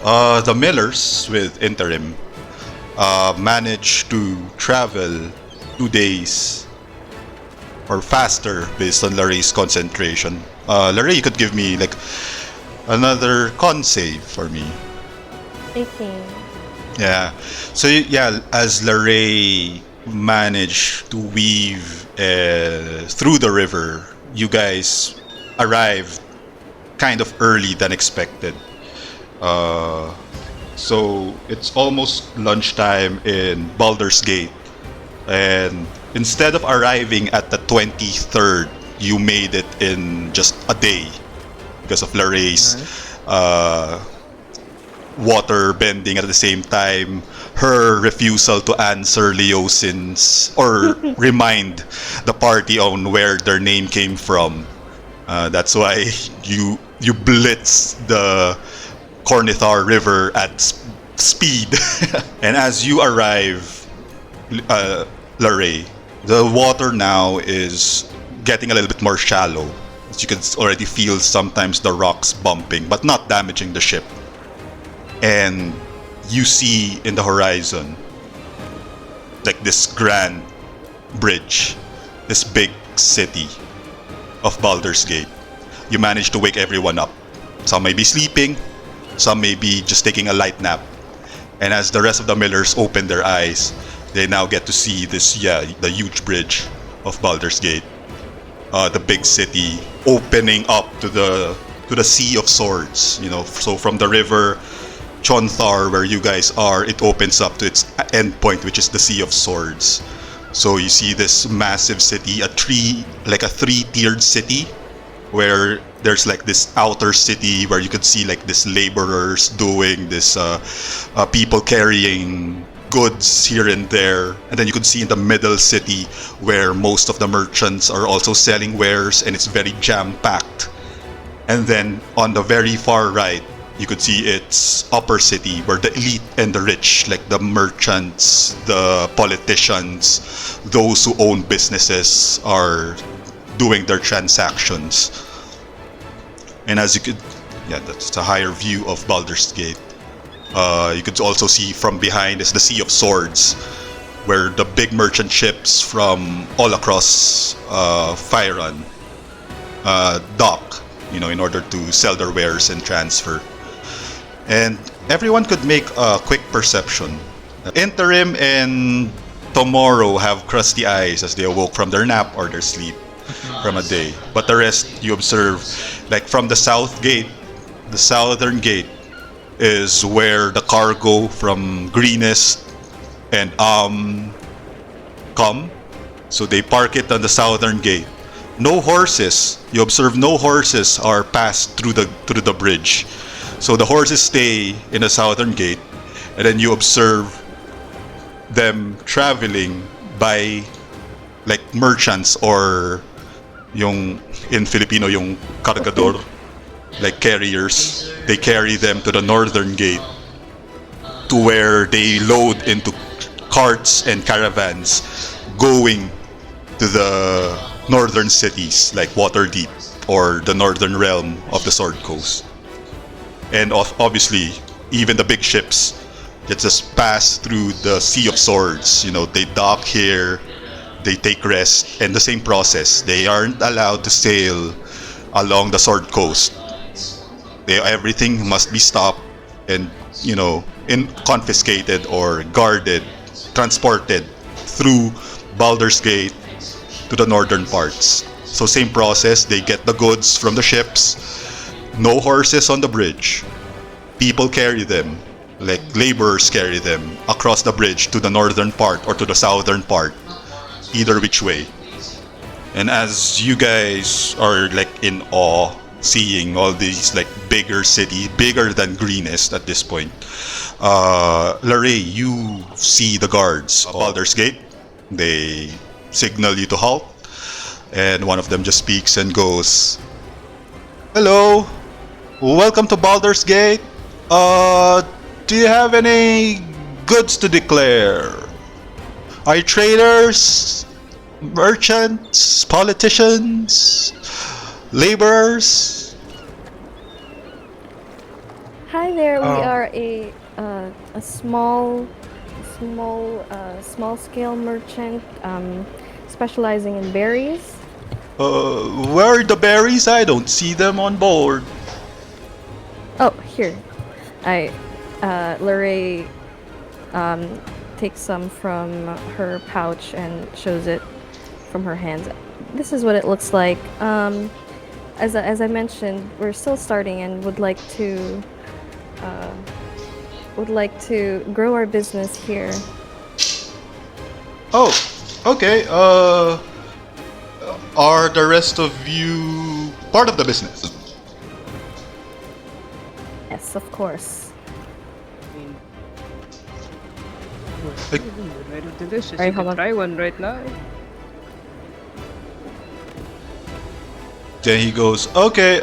The millers with interim managed to travel 2 days or faster based on Larry's concentration. Larry, you could give me like another con save for me. Okay. Yeah. So yeah, as Larry managed to weave through the river, you guys arrived kind of early than expected. So it's almost lunchtime in Baldur's Gate, and instead of arriving at the 23rd, you made it in just a day because of Laray's water bending at the same time, her refusal to answer Leosin's or remind the party on where their name came from. That's why you blitz the Cornithar River at speed. And as you arrive, Laray, the water now is getting a little bit more shallow. As you can already feel sometimes the rocks bumping, but not damaging the ship. And you see in the horizon like this grand bridge, this big city of Baldur's Gate. You manage to wake everyone up. Some may be sleeping, some may be just taking a light nap. And as the rest of the millers open their eyes, they now get to see this, the huge bridge of Baldur's Gate. The big city opening up to the Sea of Swords. So from the river Chonthar, where you guys are, it opens up to its endpoint, which is the Sea of Swords. So you see this massive city, a three-tiered city, where there's like this outer city where you could see like this laborers doing this, people carrying goods here and there, and then you could see in the middle city where most of the merchants are also selling wares, and it's very jam-packed. And then on the very far right, you could see its upper city where the elite and the rich, like the merchants, the politicians, those who own businesses, are doing their transactions. And as you could, that's a higher view of Baldur's Gate. You could also see from behind is the Sea of Swords, where the big merchant ships from all across Fyron dock, in order to sell their wares and transfer. And everyone could make a quick perception. Interim and Tomorrow have crusty eyes as they awoke from their nap or their sleep from a day. But the rest you observe, like from the south gate, the southern gate is where the cargo from Greenest and come. So they park it on the southern gate. No horses. You observe no horses are passed through the bridge. So the horses stay in the southern gate, and then you observe them traveling by like merchants, or in Filipino yung cargador, like carriers. They carry them to the northern gate, to where they load into carts and caravans going to the northern cities like Waterdeep or the northern realm of the Sword Coast. And obviously, even the big ships that just pass through the Sea of Swords, they dock here, they take rest, and the same process. They aren't allowed to sail along the Sword Coast. Everything must be stopped and, confiscated or guarded, transported through Baldur's Gate to the northern parts. So same process, they get the goods from the ships. No horses on the bridge. People carry them, like laborers carry them across the bridge to the northern part or to the southern part, either which way. And as you guys are like in awe, seeing all these like bigger city, bigger than Greenest at this point, Laray, you see the guards of Baldur's Gate. They signal you to halt, and one of them just speaks and goes, "Hello, welcome to Baldur's Gate. Do you have any goods to declare? Are you traders, merchants, politicians, laborers?" Hi there. We Um, are a small scale merchant, specializing in berries. Where are the berries? I don't see them on board. Oh, here. Lorraine takes some from her pouch and shows it from her hands. This is what it looks like. As I mentioned, we're still starting and would like to grow our business here. Oh, okay. Are the rest of you part of the business? Yes, of course. I mean, Like- very delicious. Alright, You hold can on. try one right now. Then he goes, okay,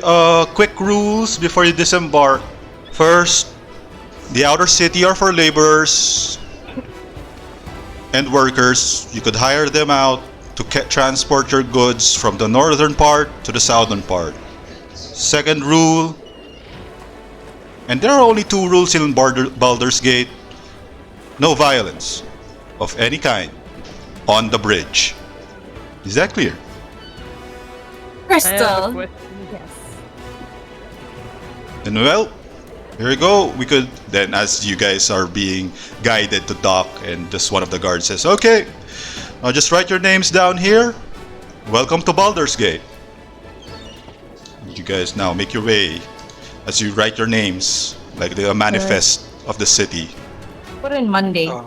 quick rules before you disembark. First, the outer city are for laborers and workers. You could hire them out to transport your goods from the northern part to the southern part. Second rule, and there are only two rules in Baldur's Gate: no violence of any kind on the bridge. Is that clear? I have a Crystal. question. Yes. And well, here we go. We could then, as you guys are being guided to dock, and just one of the guards says, "Okay, now just write your names down here. Welcome to Baldur's Gate." You guys now make your way as you write your names, like the manifest of the city. Put in Monday. uh,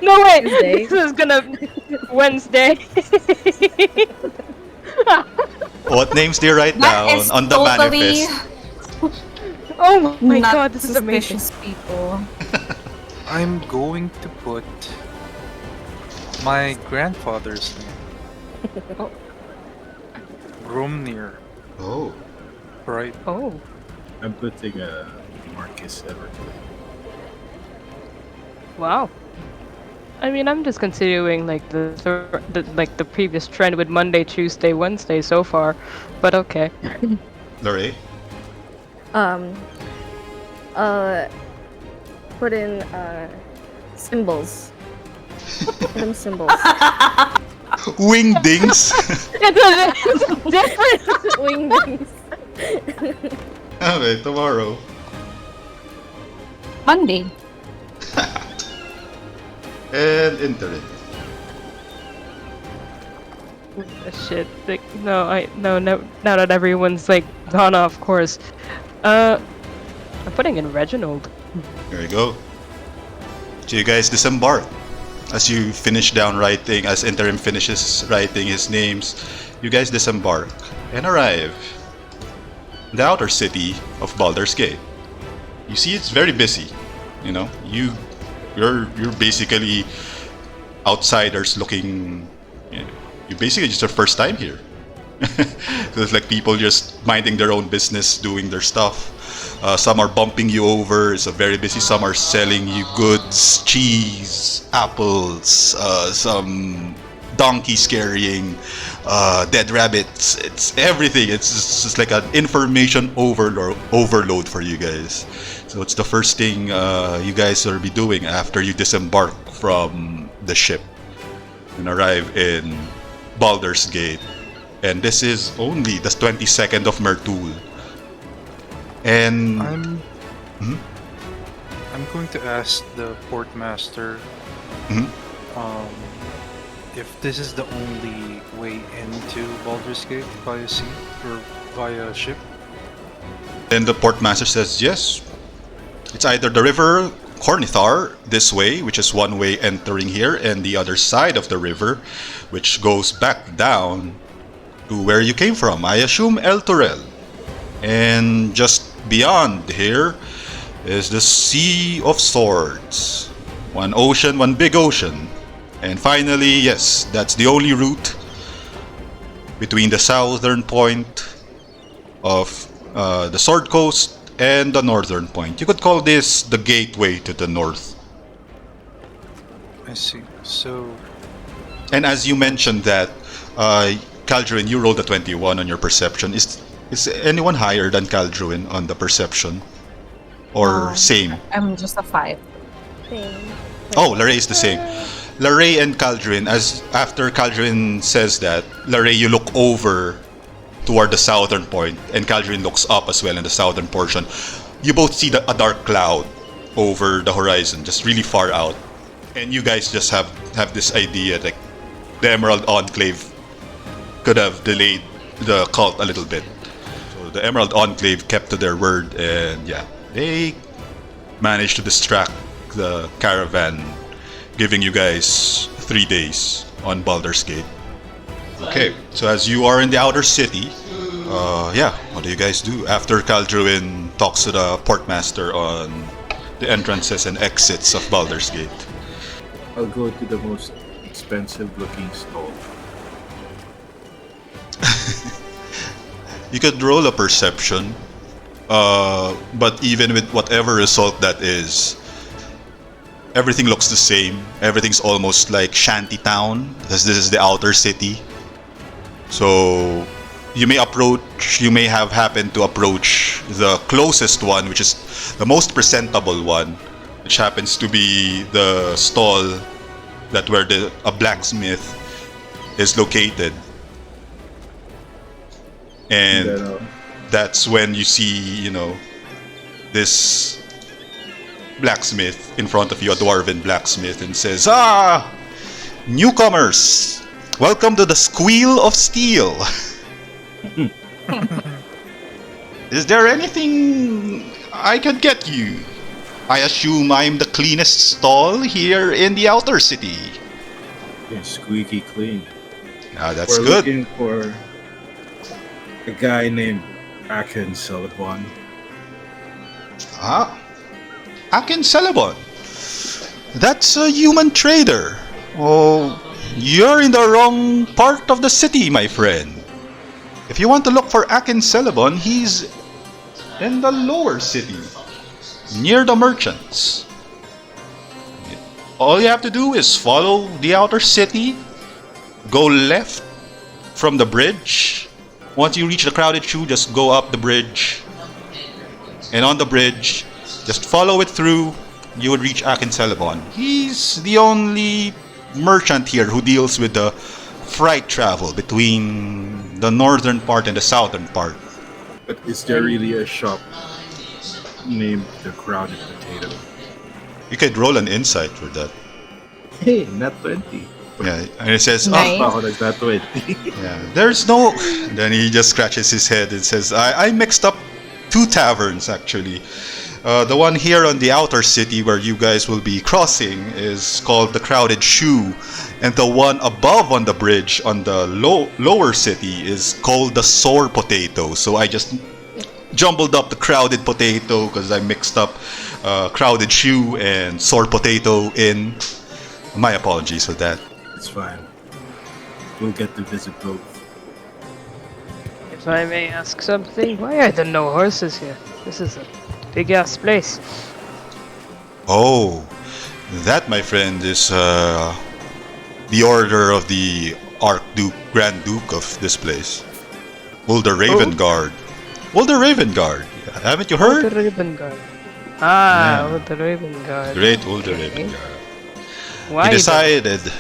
No way! Tuesday. This is gonna Wednesday. What names do you write That down is on the totally manifest? Oh my not god, this is amazing. suspicious people. I'm going to put my grandfather's name. Grumnir, Oh, right? Oh, I'm putting Marcus Everton. wow. I mean, I'm just continuing like the previous trend with Monday, Tuesday, Wednesday so far, but okay. Lorraine? Um. Put in symbols. Put in symbols. Wingdings? It's different. Wingdings. Okay, tomorrow. Monday. And interim. Shit. Like, no. Now that everyone's like gone off course, I'm putting in Reginald. There you go. So you guys disembark. As you finish down writing, as interim finishes writing his names, you guys disembark and arrive in the outer city of Baldur's Gate. You see, it's very busy. You know, you're basically outsiders looking. You're basically just your first time here. There's like people just minding their own business, doing their stuff. Some are bumping you over. It's a very busy. Some are selling you goods, cheese, apples, some donkeys carrying dead rabbits. It's everything. It's just like an information overload for you guys. So it's the first thing you guys will be doing after you disembark from the ship and arrive in Baldur's Gate. And this is only the 22nd of Mirtul. And I'm going to ask the portmaster Mhm. if this is the only way into Baldur's Gate via sea or via ship. then the portmaster says yes. It's either the river Cornithar this way, which is one way entering here, and the other side of the river, which goes back down to where you came from. I assume El Torel. And just beyond here is the Sea of Swords. One ocean, one big ocean. And finally, yes, that's the only route between the southern point of the Sword Coast and the northern point. You could call this the gateway to the north. I see. So And as you mentioned that, Calderin, you rolled a 21 on your perception. Is anyone higher than Caldruin on the perception? Or same? I'm just a 5. Same. Oh, Larray is the same. Larray and Caldruin, as after Caldruin says that, Larray, you look over toward the southern point, and Caldruin looks up as well in the southern portion. You both see a dark cloud over the horizon, just really far out. And you guys just have this idea that the Emerald Enclave could have delayed the cult a little bit. So the Emerald Enclave kept to their word, and yeah, they managed to distract the caravan, giving you guys 3 days on Baldur's Gate. Okay, so as you are in the outer city, what do you guys do after Caldruin talks to the portmaster on the entrances and exits of Baldur's Gate? I'll go to the most expensive looking stall. You could roll a perception, but even with whatever result that is, everything looks the same. Everything's almost like shantytown, because this is the outer city. So you may have happened to approach the closest one, which is the most presentable one, which happens to be the stall that where a blacksmith is located. And that's when you see, this blacksmith in front of you, a dwarven blacksmith, and says, "Ah, newcomers, welcome to the Squeal of Steel. Is there anything I can get you? I assume I'm the cleanest stall here in the outer city." Yeah, squeaky clean. Ah, that's We're good. looking for a guy named Akin Sullivan. Akin Celebon. That's a human trader. Oh, you're in the wrong part of the city, my friend. If you want to look for Akin Celebon, he's in the lower city, near the merchants. All you have to do is follow the outer city, go left from the bridge. Once you reach the crowded shoe, just go up the bridge. And on the bridge, just follow it through, you would reach Akin Celebon. He's the only merchant here who deals with the freight travel between the northern part and the southern part. But is there really a shop named the Crowded Potato? You could roll an insight for that. Hey, not 20. Yeah, and it says, Nice. Oh, that's not 20. yeah, there's no... Then he just scratches his head and says, I mixed up 2 taverns, actually. The one here on the outer city where you guys will be crossing is called the Crowded Shoe. And the one above on the bridge on the lower city is called the Sore Potato. So I just jumbled up the Crowded Potato because I mixed up Crowded Shoe and Sore Potato in. My apologies for that. It's fine. We'll get to visit both. If I may ask something, why are there no horses here? This is a big ass place. Oh, that, my friend, is the order of the Grand Duke of this place. Ulder Ravenguard. Ulder Ravenguard. Haven't you heard? The Raven Guard. Ah, Yeah. the Raven Guard. Great Ulder Okay. Ravenguard. Why? He decided,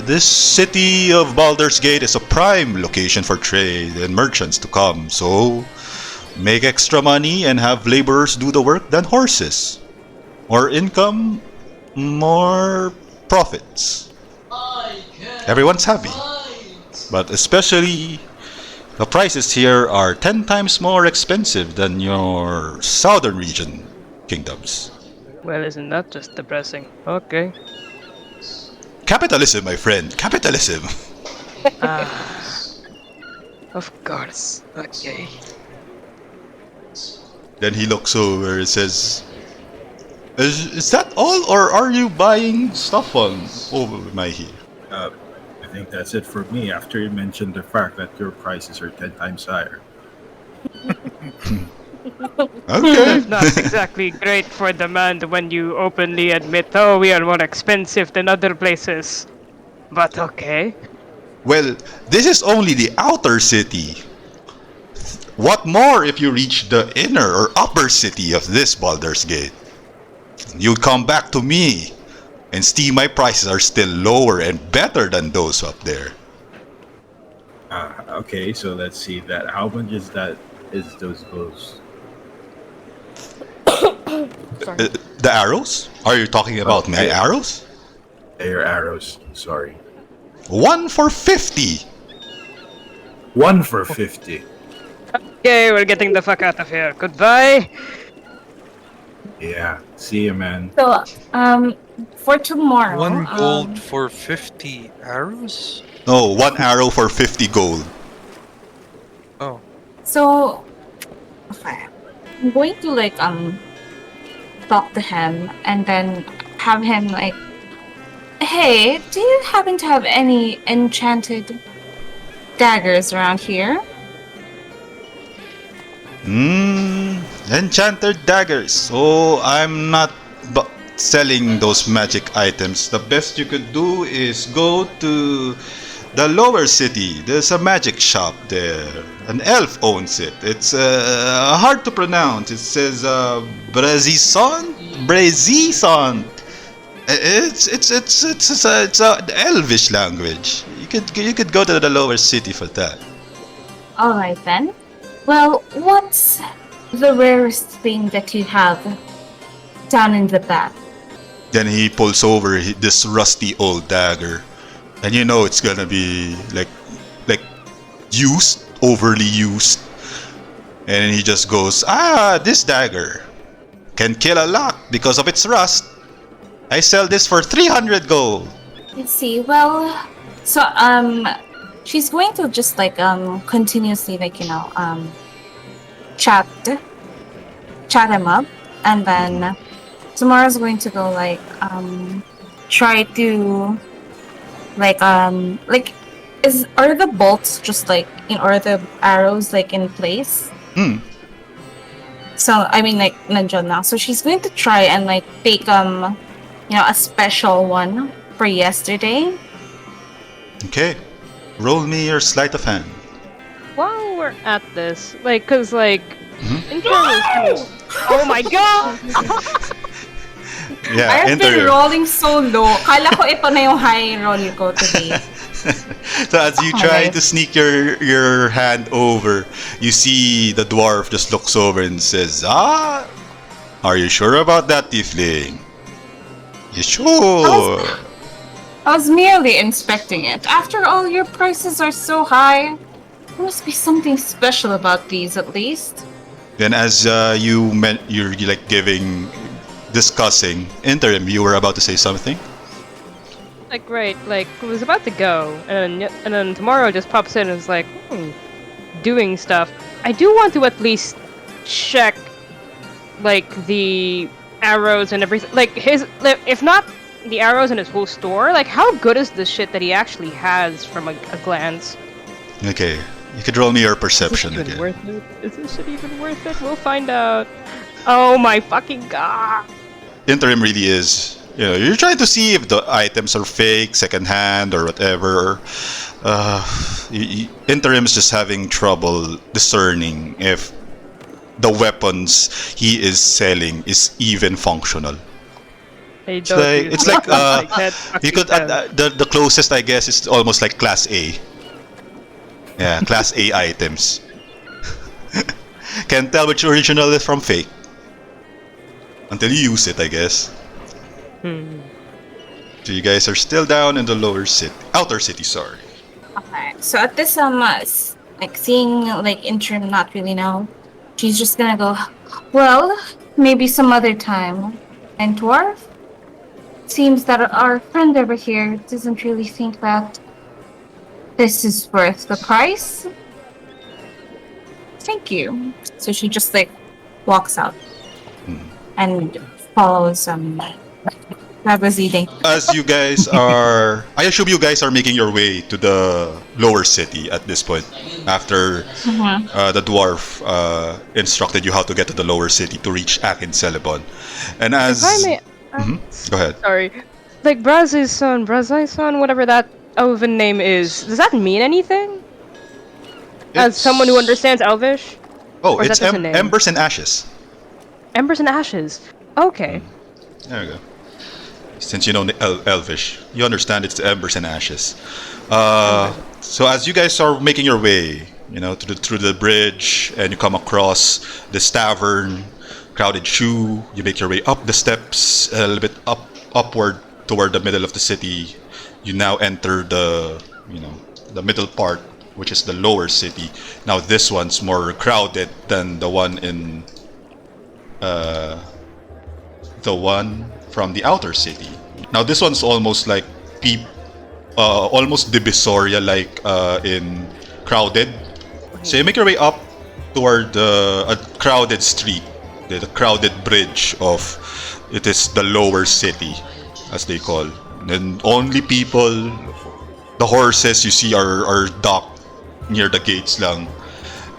this city of Baldur's Gate is a prime location for trade and merchants to come, so make extra money and have laborers do the work than horses. More income, more profits. Everyone's happy. But especially, the prices here are 10 times more expensive than your southern region kingdoms. Well, isn't that just depressing? Okay. Capitalism, my friend. Capitalism. Of course. Okay. Then he looks over and says, Is that all, or are you buying stuff on over my here? I think that's it for me after you mentioned the fact that your prices are 10 times higher. Okay. Not exactly great for demand when you openly admit, oh, we are more expensive than other places. But okay. Well, this is only the outer city. What more if you reach the inner or upper city of this Baldur's Gate? You'd come back to me and see my prices are still lower and better than those up there. Okay, so let's see that. How much is that? Is those bows? Sorry. The arrows? Are you talking about my yeah. arrows? They're arrows. Sorry. 1 for 50. 1 for 50. Okay, we're getting the fuck out of here. Goodbye. Yeah. See you, man. So, for tomorrow. 1 gold for 50 arrows? No, 1 arrow for 50 gold. Oh. So, okay. I'm going to like talk to him and then have him like, hey, do you happen to have any enchanted daggers around here? Enchanted daggers. Oh, I'm not selling those magic items. The best you could do is go to the lower city. There's a magic shop there. An elf owns it. It's hard to pronounce. It says Brazison? Brazison. It's a elvish language. You could go to the lower city for that. All right then. Well, what's the rarest thing that you have down in the back? Then he pulls over this rusty old dagger, and you know it's gonna be like used, overly used. And he just goes, this dagger can kill a lot because of its rust. I sell this for 300 gold. Let's see. Well, so she's going to just like continuously like chat him up, and then tomorrow's going to go like try to like are the bolts just like or the arrows like in place? So I mean like nandiyan now. So she's going to try and like take a special one for yesterday. Okay, roll me your sleight of hand. While we're at this, cause in terms of, oh my god! Yeah, I have been rolling so low. Kala ko ito na yung high roll ko today. So as you try Okay. to sneak your hand over, you see the dwarf just looks over and says, are you sure about that, tiefling? You sure? I was merely inspecting it. After all, your prices are so high. There must be something special about these, at least. Then as you're like discussing interim, you were about to say something. It was about to go, and then tomorrow just pops in and is like, doing stuff. I do want to at least check, the arrows and everything. If not the arrows in his whole store, how good is the shit that he actually has from a glance? Okay, you could roll me your perception Is this again. even worth it? Is this shit even worth it? We'll find out. Oh my fucking god! Interim really is. You're trying to see if the items are fake, secondhand, or whatever. Interim's just having trouble discerning if the weapons he is selling is even functional. They It's don't like, use it's like weapons that you fucking could have. the closest I guess is almost like class A. Yeah, class A items. Can't tell which original is from fake until you use it, I guess. So you guys are still down in the outer city. Sorry. Okay. So at this seeing interim not really know, she's just gonna go, well, maybe some other time. And dwarf, seems that our friend over here doesn't really think that this is worth the price. Thank you. So she just walks out and follows As you guys are, I assume you guys are making your way to the lower city at this point. After the dwarf instructed you how to get to the lower city to reach Akin Celebon, and as If I may, go ahead. sorry, Brazison, whatever that elven name is, does that mean anything? As someone who understands Elvish? Oh, Or is it's that just a name? Embers and Ashes. Embers and Ashes. Okay. There you go. Since you know Elvish, you understand it's Embers and Ashes. So as you guys are making your way, through the bridge, and you come across this tavern, crowded shoe, you make your way up the steps a little bit upward toward the middle of the city. You now enter the middle part, which is the lower city. Now this one's more crowded than the one in the one from the outer city. Now this one's almost like almost Divisoria like in crowded. So you make your way up toward a crowded street, the crowded bridge of it is the lower city, as they call. And only people, the horses you see are docked near the gates lang.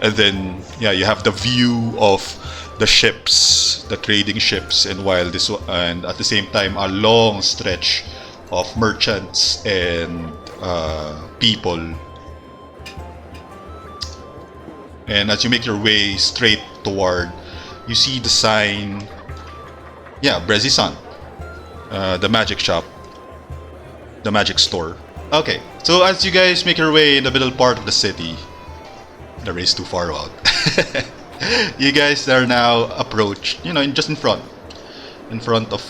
And then you have the view of the ships, the trading ships, and at the same time a long stretch of merchants and people. And as you make your way straight toward, you see the sign, Brezisan, the magic shop, the magic store. Okay, so as you guys make your way in the middle part of the city, the race too far out. You guys are now approached, just in front of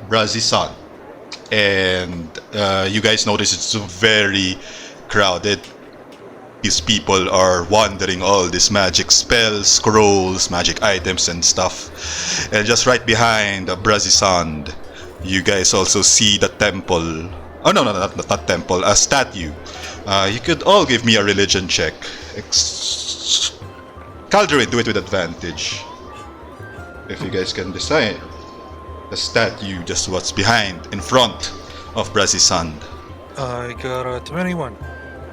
Brezisan, and you guys notice it's very crowded. These people are wandering all these magic spells, scrolls, magic items and stuff. And just right behind Brezisan, you guys also see the temple. Oh no, not temple, a statue. You could all give me a religion check. Calderin, do it with advantage. If you guys can decide. The statue just what's behind, in front of Brezisan. I got a 21.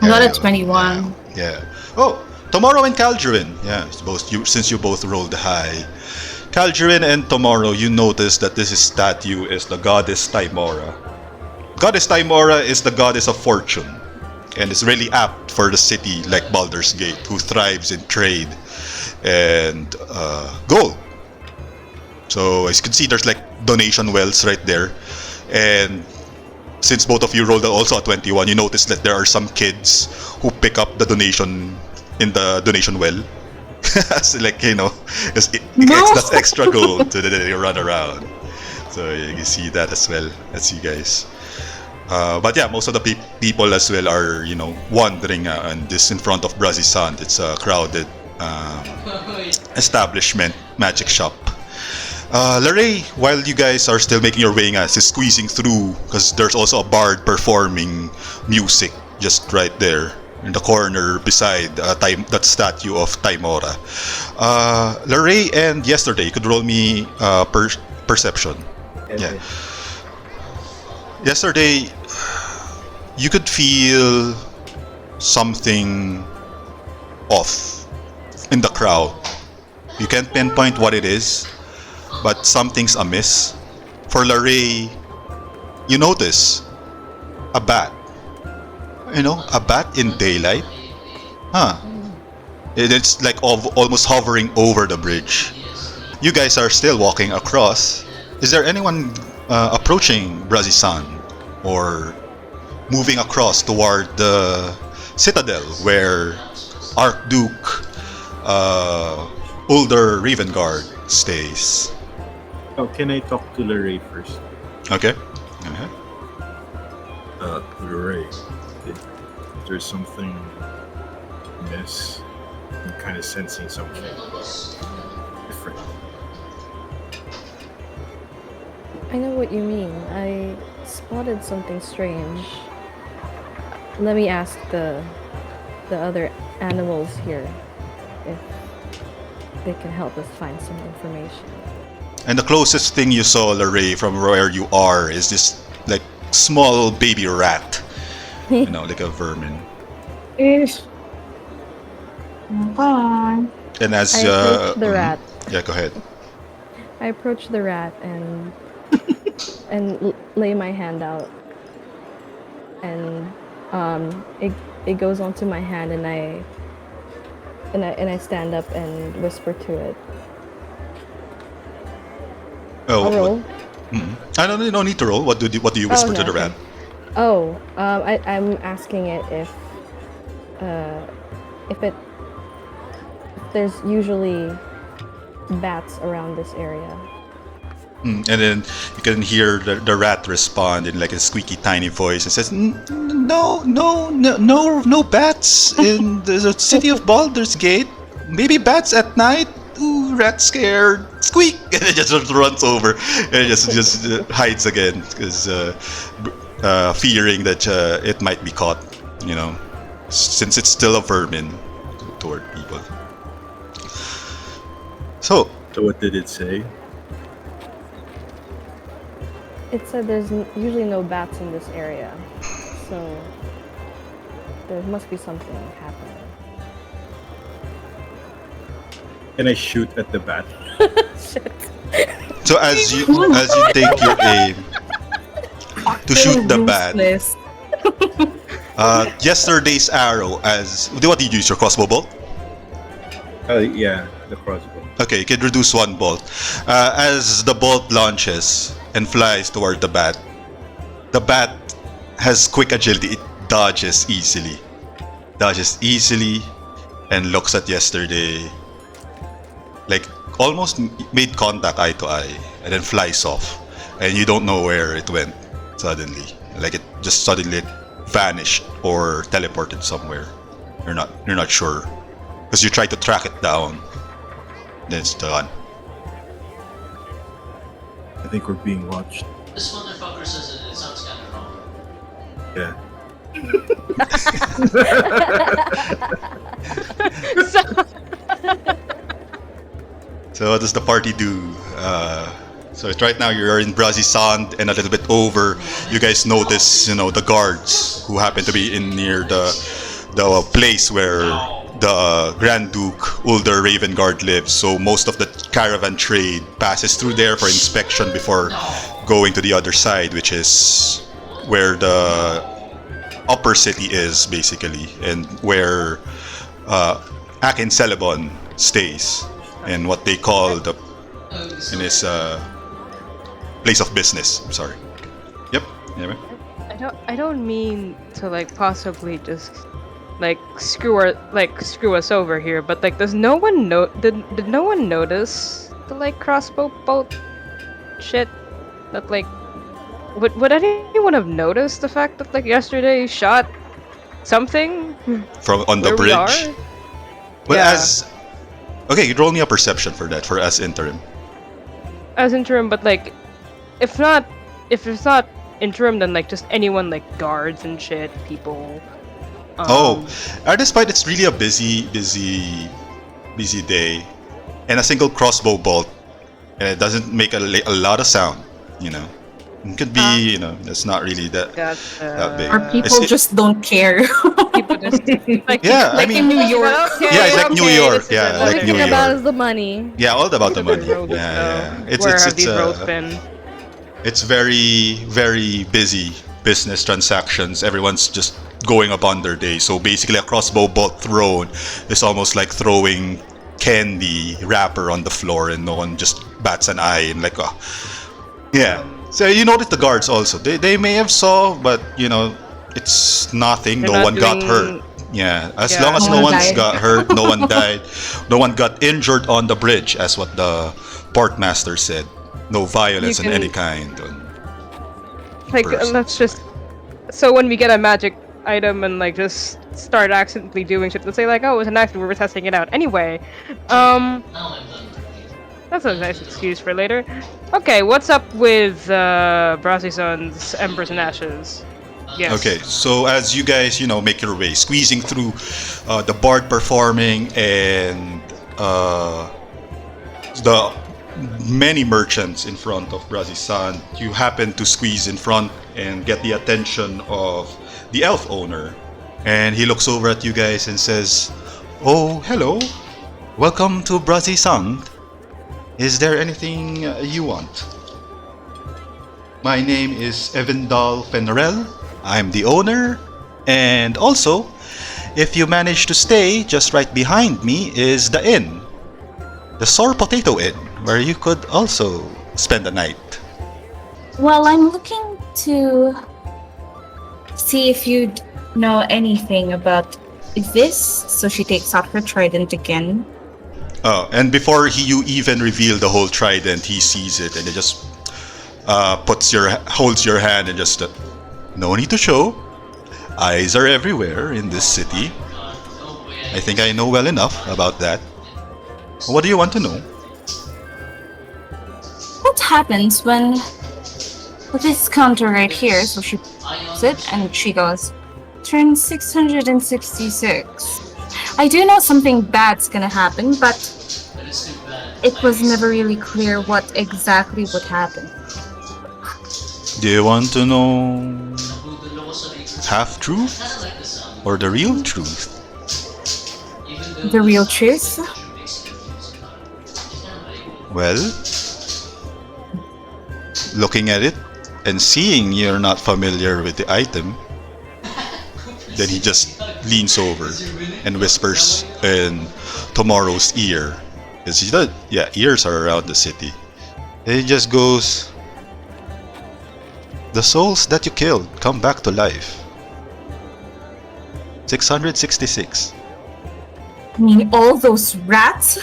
I got a 21. Yeah. Oh, Tomorrow and Calderin. Yeah, since you both rolled high. Calderin and Tomorrow, you notice that this statue is the goddess Tymora. Goddess Tymora is the goddess of fortune, and is really apt for the city like Baldur's Gate, who thrives in trade and gold. So as you can see, there's like donation wells right there, and since both of you rolled also a 21, you notice that there are some kids who pick up the donation in the donation well. So like, that's extra gold so that they run around. So you can see that as well as you guys. But yeah, most of the people as well are, wandering and this in front of Brezisan. It's a crowded establishment, magic shop. Larray, while you guys are still making your way, is squeezing through because there's also a bard performing music just right there in the corner beside that statue of Tymora. Larray and Yesterday could roll me perception. Yeah. Yesterday, you could feel something off in the crowd. You can't pinpoint what it is, but something's amiss. For Larray, you notice a bat. A bat in daylight. It's like almost hovering over the bridge. You guys are still walking across. Is there anyone approaching Brezisan or moving across toward the citadel where Archduke Ulder Ravengard stays? Oh, can I talk to Larray first? Okay. Larray, there's something amiss. I'm kind of sensing something different. I know what you mean. I spotted something strange. Let me ask the other animals here if they can help us find some information. And the closest thing you saw, Larray, from where you are is this like small baby rat. Like a vermin. Bye. And as I approach the rat. Yeah, go ahead. I approach the rat and lay my hand out, and it goes onto my hand, and and I stand up and whisper to it. Oh, I'll roll. I don't no need to roll. What do you whisper no, to the rat? Oh, I'm asking it if there's usually bats around this area. And then you can hear the rat respond in like a squeaky tiny voice and says, No bats in the city of Baldur's Gate. Maybe bats at night. Ooh, rat scared. Squeak! And it just runs over and it just hides again because fearing that it might be caught, since it's still a vermin toward people. So what did it say? It said there's usually no bats in this area, so there must be something happening. Can I shoot at the bat? Shit. So as you take your aim to shoot the bat, yesterday's arrow. What did you use? Your crossbow bolt? Yeah, the crossbow. Okay, you can reduce one bolt. As the bolt launches and flies toward the bat has quick agility. It dodges easily, and looks at yesterday, like almost made contact eye to eye, and then flies off, and you don't know where it went suddenly. Like it just suddenly vanished or teleported somewhere. You're not sure because you try to track it down. Then it's gone. I think we're being watched. This motherfucker says it sounds kind of wrong. Yeah. So what does the party do? So right now you're in Brazisand and a little bit over. You guys notice, the guards who happen to be in near the place where the Grand Duke Ulder Ravengard lives. So most of the caravan trade passes through there for inspection before going to the other side, which is where the upper city is basically, and where Akin Celebon stays, and what they call in his place of business. I'm sorry. Yep. Anyway. I don't mean to possibly just screw us over here, but does no one did no one notice the crossbow bolt shit? That would anyone have noticed the fact that yesterday you shot something from on the where bridge? We are? Well, yeah. Okay, roll me a perception for that for as interim. As interim, but if it's not interim, then just anyone guards and shit, people. Despite it's really a busy day, and a single crossbow bolt, and it doesn't make a lot of sound. It could be, it's not really that big. Or people just don't care. People just yeah, in New York. Yeah, it's like New York. Yeah, like New Everything about York. is the money. Yeah, all about the money. Road is, Yeah. Where have these roads been? It's very, very busy business transactions. Everyone's just going upon their day. So basically, a crossbow bolt thrown is almost like throwing candy wrapper on the floor, and no one just bats an eye and yeah. So you notice the guards also. They may have saw, but it's nothing. They're no not one got doing- hurt. Yeah, as Yeah. long as No no one one's died. got hurt, no one died, no one got injured on the bridge, as what the portmaster said. No violence You in can- any kind. person. Let's just. So when we get a magic item and just start accidentally doing shit, let's say oh, it was an accident, we were testing it out. Anyway, Now I'm done. that's a nice excuse for later. Okay, what's up with Brasison's Embers and Ashes? Yes. Okay, so as you guys, make your way, squeezing through the bard performing and the many merchants in front of Brazisan, you happen to squeeze in front and get the attention of the elf owner. And he looks over at you guys and says, "Oh, hello. Welcome to Brazisan. Is there anything you want?" "My name is Evendal Fenrel. I'm the owner, and also, If you manage to stay, just right behind me is the inn. The Sour Potato Inn, where you could also spend the night. Well, I'm looking to see if you know anything about this. So she takes out her trident again. Oh, and before you even reveal the whole trident, he sees it and he just holds your hand and just no need to show. Eyes are everywhere in this city. I think I know well enough about that. What do you want to know? What happens when this counter right here? So she puts it and she goes, turn 666. I do know something bad's gonna happen, but it was never really clear what exactly would happen. Do you want to know half truth or the real truth? The real truth? Well, looking at it and seeing you're not familiar with the item, then he just leans over and whispers in Tomorrow's ear. Because he does, yeah, ears are around the city. And he just goes, the souls that you killed come back to life. 666. I mean, all those rats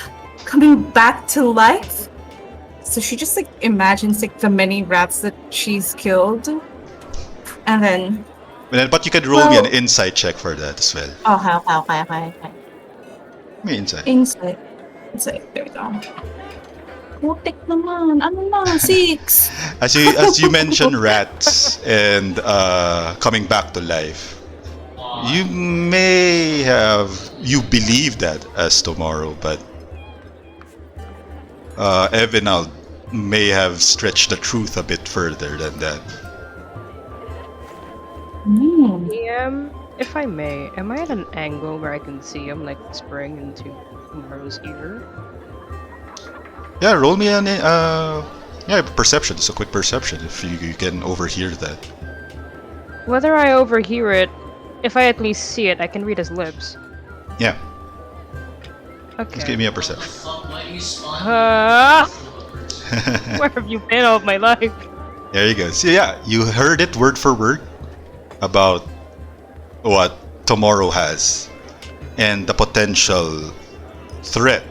coming back to life? So she just like imagines like the many rats that she's killed. And then But you can roll me an insight check for that as well. okay. May insight. Insight. There we go. Putik naman. Ano na? 6. As you mention rats and coming back to life, you believe that as Tomorrow, but Evinald may have stretched the truth a bit further than that. If I may, am I at an angle where I can see him like whispering into Tomorrow's ear? Yeah, roll me an perception. It's a quick perception if you can overhear that. Whether I overhear it, if I at least see it, I can read his lips. Yeah, Okay. just give me a perception. Where have you been all of my life? There you go. So yeah, you heard it word for word about what Tomorrow has and the potential threat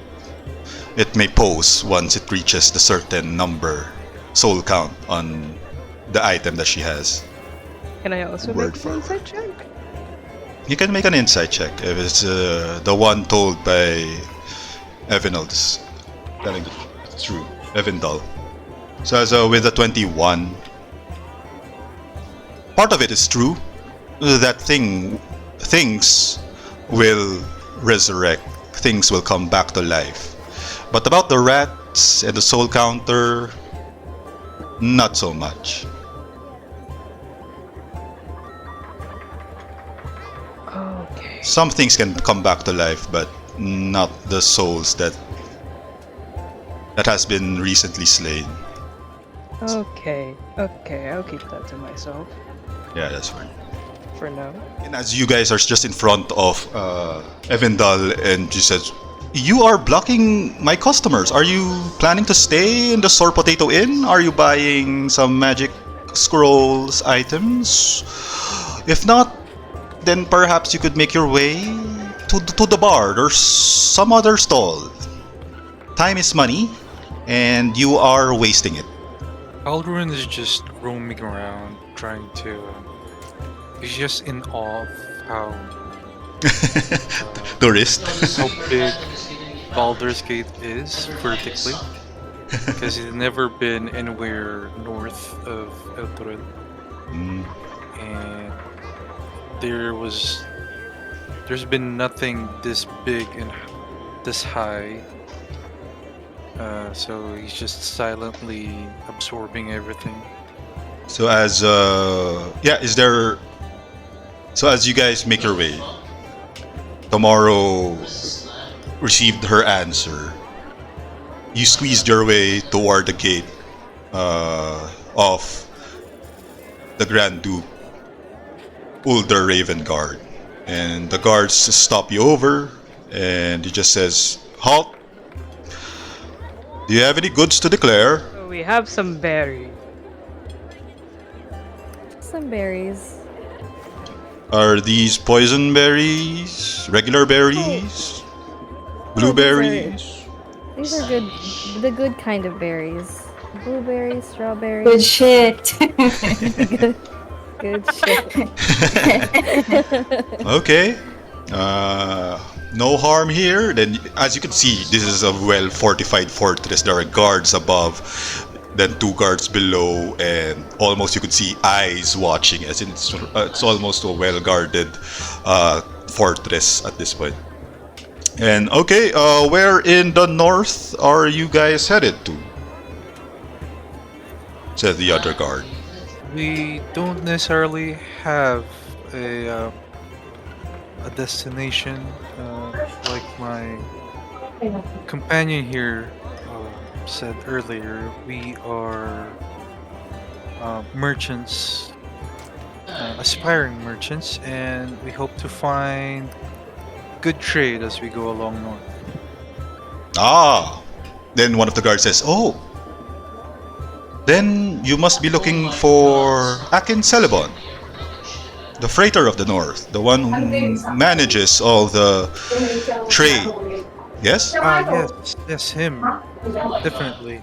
it may pose once it reaches the certain number soul count on the item that she has. Can I also Word make for an word. insight check? You can make an insight check if it's the one told by Evinald is telling the truth. Evindal. So as with the 21, part of it is true. That things will resurrect. Things will come back to life. But about the rats and the soul counter, not so much. Okay. Some things can come back to life, but not the souls that has been recently slain. Okay, I'll keep that to myself Yeah, that's fine. for now. And as you guys are just in front of Evendal, and she says, "You are blocking my customers. Are you planning to stay in the Sour Potato Inn? Are you buying some magic scrolls items? If not, then perhaps you could make your way to the bar or some other stall. Time is money, and you are wasting it." Alduin is just roaming around, trying to. He's just in awe of how Tourist. how big Baldur's Gate is vertically, because he's never been anywhere north of Elturel, Mm. and there's been nothing this big and this high. So he's just silently absorbing everything. So as you guys make your way, Tomorrow received her answer. You squeezed your way toward the gate of the Grand Duke Ulder Ravengard. And the guards just stop you over, and he just says, "Halt! Do you have any goods to declare?" So we have some berry. Some berries. Are these poison berries? Regular berries? Blueberries? These are good, the good kind of berries. Blueberries, strawberries. Good shit. Good shit. Okay. No harm here. Then, as you can see, this is a well-fortified fortress. There are guards above, then 2 guards below, and almost you could see eyes watching. As in, it's almost a well-guarded fortress at this point. And okay, where in the north are you guys headed to? Said the other guard. We don't necessarily have a destination like my companion here said earlier. We are merchants, aspiring merchants, and we hope to find good trade as we go along north. Ah! Then one of the guards says, "Oh, then you must be looking for Akin Celebon, the freighter of the north, the one who manages all the trade." Yes? Yes, him. Definitely.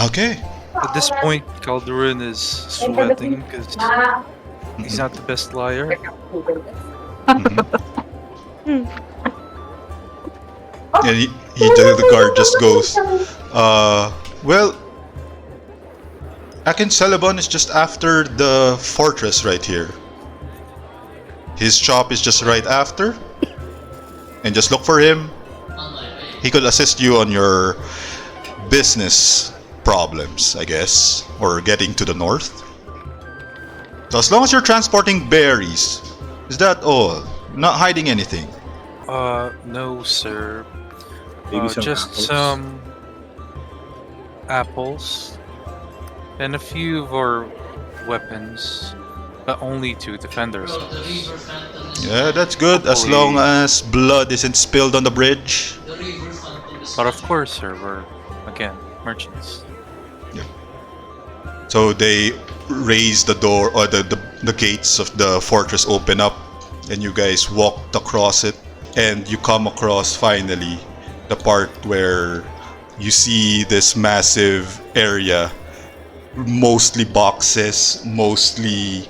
Okay. At this point, Calderon is sweating because he's not the best liar. And the guard just goes, well, Akin Celebon is just after the fortress right here. His shop is just right after. And just look for him. He could assist you on your business problems, I guess, or getting to the north. So as long as you're transporting berries, is that all? Not hiding anything? No, sir. Maybe some just apples. some apples and a few of our weapons, but only to defend Bro, the ourselves. river phantom is Yeah, that's good, as long as blood isn't spilled on the bridge. the river phantom is But of course, sir, we're again merchants. So they raise the door, or the gates of the fortress open up, and you guys walked across it, and you come across finally the part where you see this massive area, mostly boxes, mostly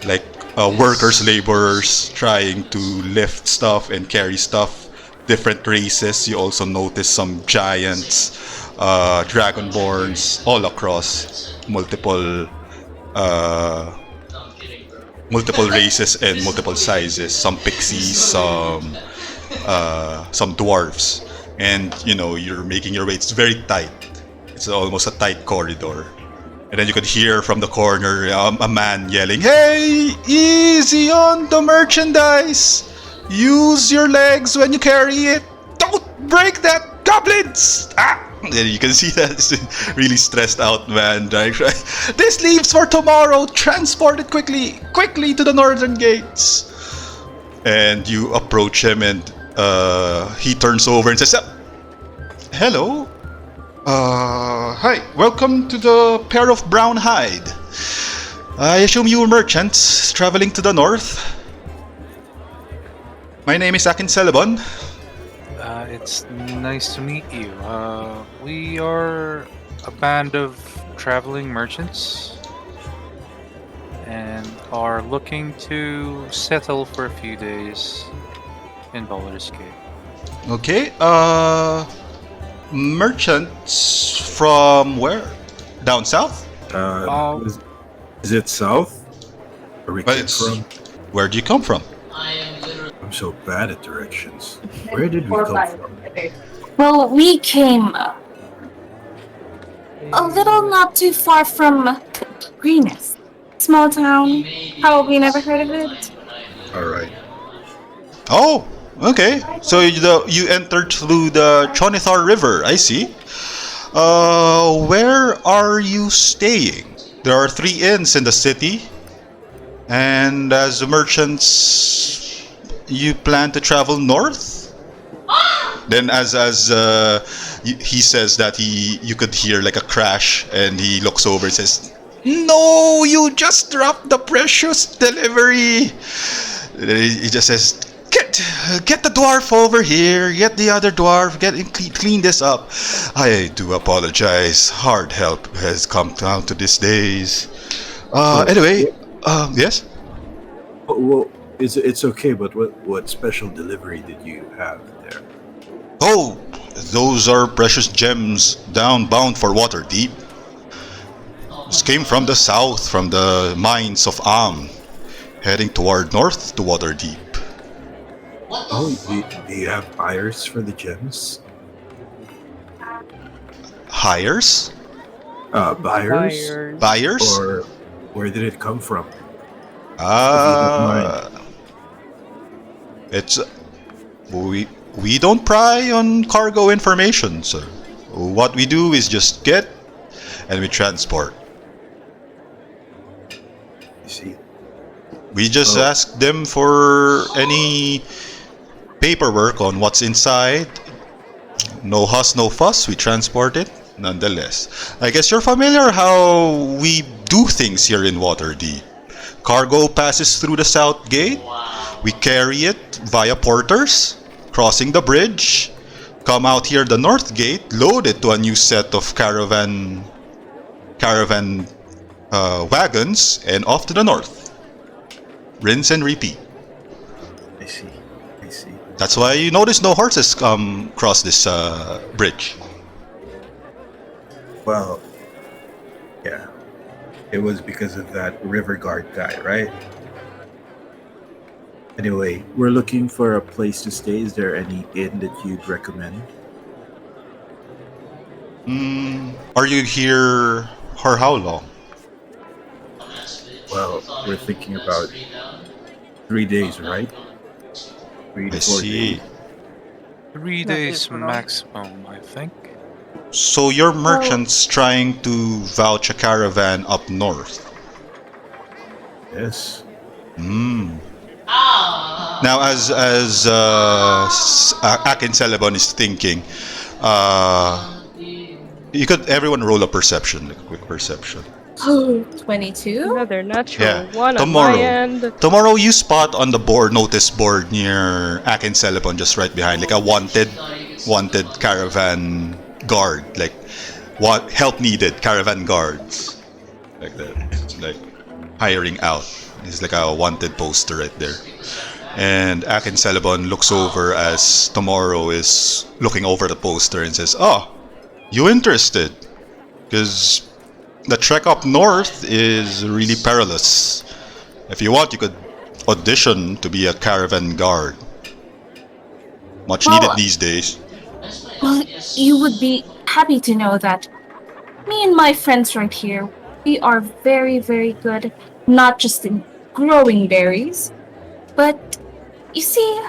like workers, laborers trying to lift stuff and carry stuff. Different races. You also notice some giants, dragonborns all across, multiple multiple races and multiple sizes. Some pixies, some dwarves, and you know you're making your way. It's very tight. It's almost a tight corridor. And then you could hear from the corner a man yelling, "Hey, easy on the merchandise! Use your legs when you carry it! Don't break that, goblins!" Ah! And you can see that it's a really stressed out man. "This leaves for tomorrow! Transport it quickly to the northern gates!" And you approach him and he turns over and says, "Hello? Hi, welcome to the Pair of Brown Hide. I assume you were merchants traveling to the north. My name is Akin Celebon. It's nice to meet you. We are a band of traveling merchants and are looking to settle for a few days in Baldur's Gate. Okay, merchants from where? Down south? Is it south? Where we But came it's- from? Where do you come from?" I am literally I'm so bad at directions. Where did we come from? Well, we came a little not too far from Greenest. Small town. Probably never heard of it. All right. Oh, okay. So you entered through the Chonithar River, I see. Where are you staying? There are 3 inns in the city. And as merchants, you plan to travel north? Then he says that you could hear like a crash, and he looks over and says, "No, you just dropped the precious delivery." He just says, Get the dwarf over here. Get the other dwarf. Clean this up. I do apologize. Hard help has come down to these days. Anyway, yes. Well, it's okay. But what special delivery did you have there? Oh, those are precious gems bound for Waterdeep. This came from the south, from the mines of heading toward north to Waterdeep. Oh, do you have buyers for the gems? Hires? Buyers? Buyers? Or where did it come from? It's we don't pry on cargo information, sir. What we do is just get and we transport. I see. We just ask them for any paperwork on what's inside. No huss, no fuss. We transport it nonetheless. I guess you're familiar how we do things here in Waterdeep. Cargo passes through the south gate. We carry it via porters, crossing the bridge, come out here the north gate, load it to a new set of caravan wagons, and off to the north. Rinse and repeat. I see. That's why you notice no horses cross this bridge. Well, yeah. It was because of that river guard guy, right? Anyway, we're looking for a place to stay. Is there any inn that you'd recommend? Are you here for how long? Well, we're thinking about 3 days, right? 3 to I 4 see. days. 3 days maximum, I think. So your merchants trying to vouch a caravan up north. Yes. Now, as Akin Celeban is thinking, everyone roll a perception, like a quick perception. 22? Another natural Yeah. one on my end. Tomorrow you spot on the notice board near Akin Celeban, just right behind, like a wanted caravan guard, like what help needed caravan guards, like that, like hiring out. It's like a wanted poster right there. And Akin Celeban looks over as Tomorrow is looking over the poster and says, "Oh, you interested? Because the trek up north is really perilous. If you want, you could audition to be a caravan guard. Much needed these days." Well, you would be happy to know that me and my friends right here, we are very, very good, not just in growing berries, but you see,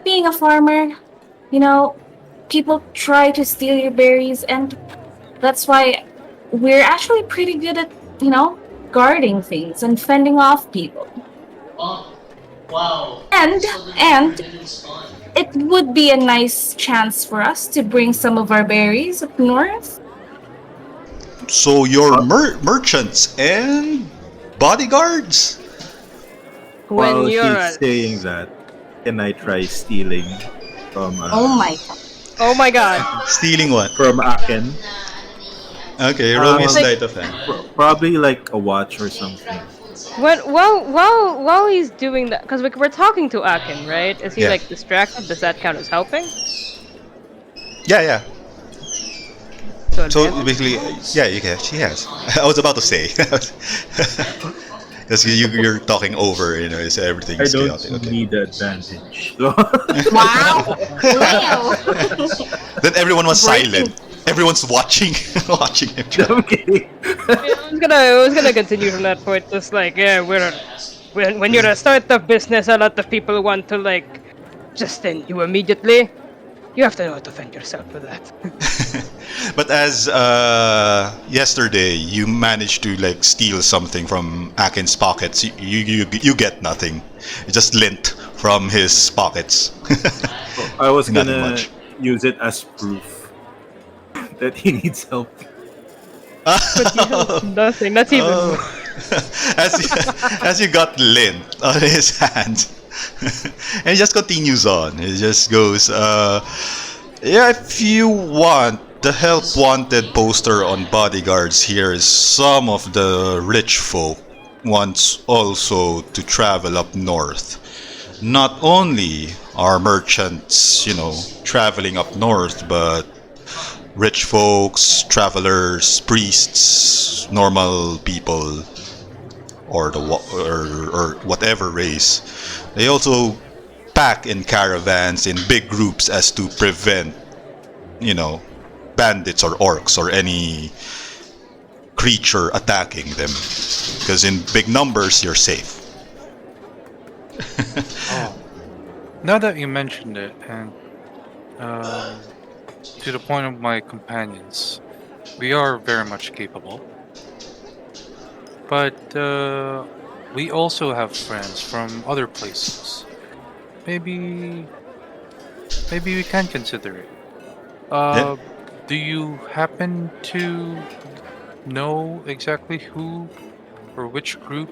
being a farmer, people try to steal your berries, and that's why we're actually pretty good at, guarding things and fending off people. Wow. And it would be a nice chance for us to bring some of our berries up north. So you're merchants and bodyguards? When While you're he's saying that, can I try stealing from Oh my god. oh my god. Stealing what? from Aken? Okay, roll me a Like- sleight of hand. Probably like a watch or something. While he's doing that, because we're talking to Akin, right? Is he Yeah. like distracted? Does that count as helping? Yeah. So So advantage? basically, yeah, you can. She has. I was about to say. Because you're talking over, it's everything I is don't chaotic. Okay. need the advantage. So Wow. Wow. Then everyone was Breaking. silent. Everyone's watching him. I'm kidding. I was gonna continue from that point. Just like, yeah, when you're a startup business, a lot of people want to just send you immediately. You have to know how to fend yourself with that. But as yesterday, you managed to steal something from Akin's pockets. You get nothing. It's just lint from his pockets. I was Nothing gonna much. use it as proof that he needs help. Nothing. That's even Oh. more. as you got lint on his hand, and he just continues on. He just goes, yeah, if you want the help wanted poster on bodyguards here is some of the rich folk wants also to travel up north. Not only are merchants, traveling up north, but rich folks, travelers, priests, normal people, or or whatever race. They also pack in caravans in big groups as to prevent, bandits or orcs or any creature attacking them. Because in big numbers, you're safe. Oh. Now that you mentioned it, and to the point of my companions, we are very much capable. But we also have friends from other places. Maybe we can consider it. Yeah. Do you happen to know exactly who or which group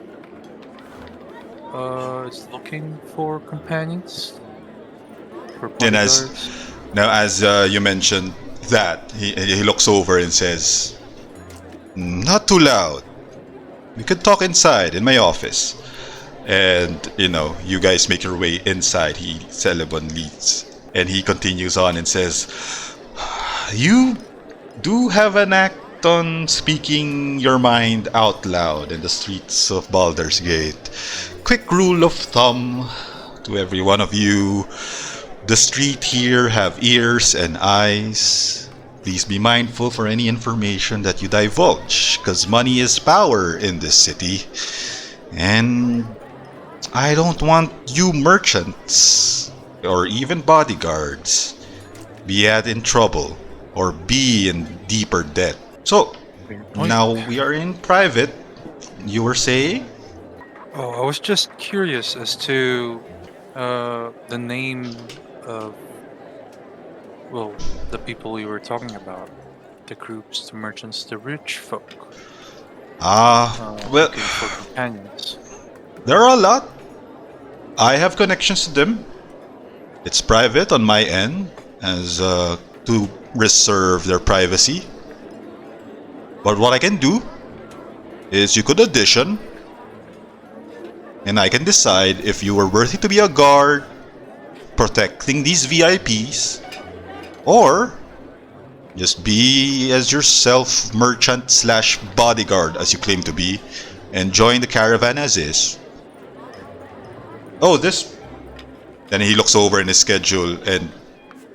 is looking for companions? For And as bodyguards? now, as you mentioned that, he looks over and says, "Not too loud. We could talk inside in my office." And you guys make your way inside. Celeborn leads, and he continues on and says, "You do have an act on speaking your mind out loud in the streets of Baldur's Gate. Quick rule of thumb to every one of you: the street here have ears and eyes. Please be mindful for any information that you divulge, because money is power in this city. And I don't want you merchants, or even bodyguards, be in trouble, or be in deeper debt. So, Fair point. now we are in private. You were saying? Oh, I was just curious as to the name of, well, the people you were talking about. The groups, the merchants, the rich folk. Well, Looking for companions. there are a lot. I have connections to them. It's private on my end, as to reserve their privacy. But what I can do is you could audition, and I can decide if you were worthy to be a guard protecting these VIPs, or just be as yourself merchant / bodyguard as you claim to be, and join the caravan as is. Oh, this. Then he looks over in his schedule and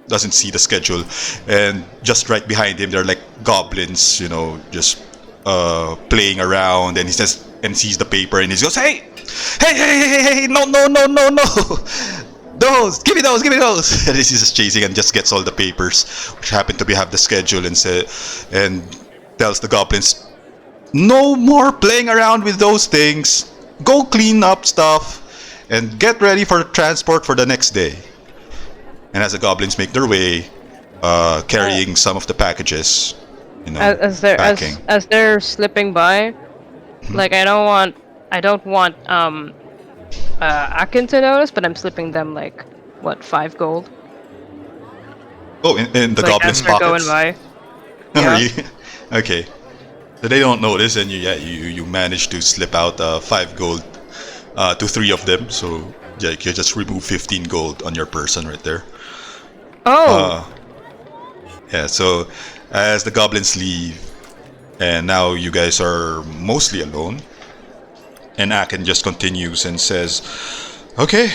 doesn't see the schedule, and just right behind him there are like goblins, just playing around, and he says and sees the paper, and he goes, hey, no, those, give me those, and he's just chasing and just gets all the papers, which happen to have the schedule, and tells the goblins, no more playing around with those things. Go clean up stuff and get ready for transport for the next day. And as the goblins make their way, carrying some of the packages, As they're packing. as they're slipping by, like I don't want Akin to notice, but I'm slipping them like what, 5 gold? Oh, in the Like goblins' as they're pockets. going by. Yeah. Really? Okay. So they don't notice, and you manage to slip out 5 gold to 3 of them. So yeah, you just remove 15 gold on your person right there. Oh, Yeah. So as the goblins leave, and now you guys are mostly alone, and Akin just continues and says, "Okay,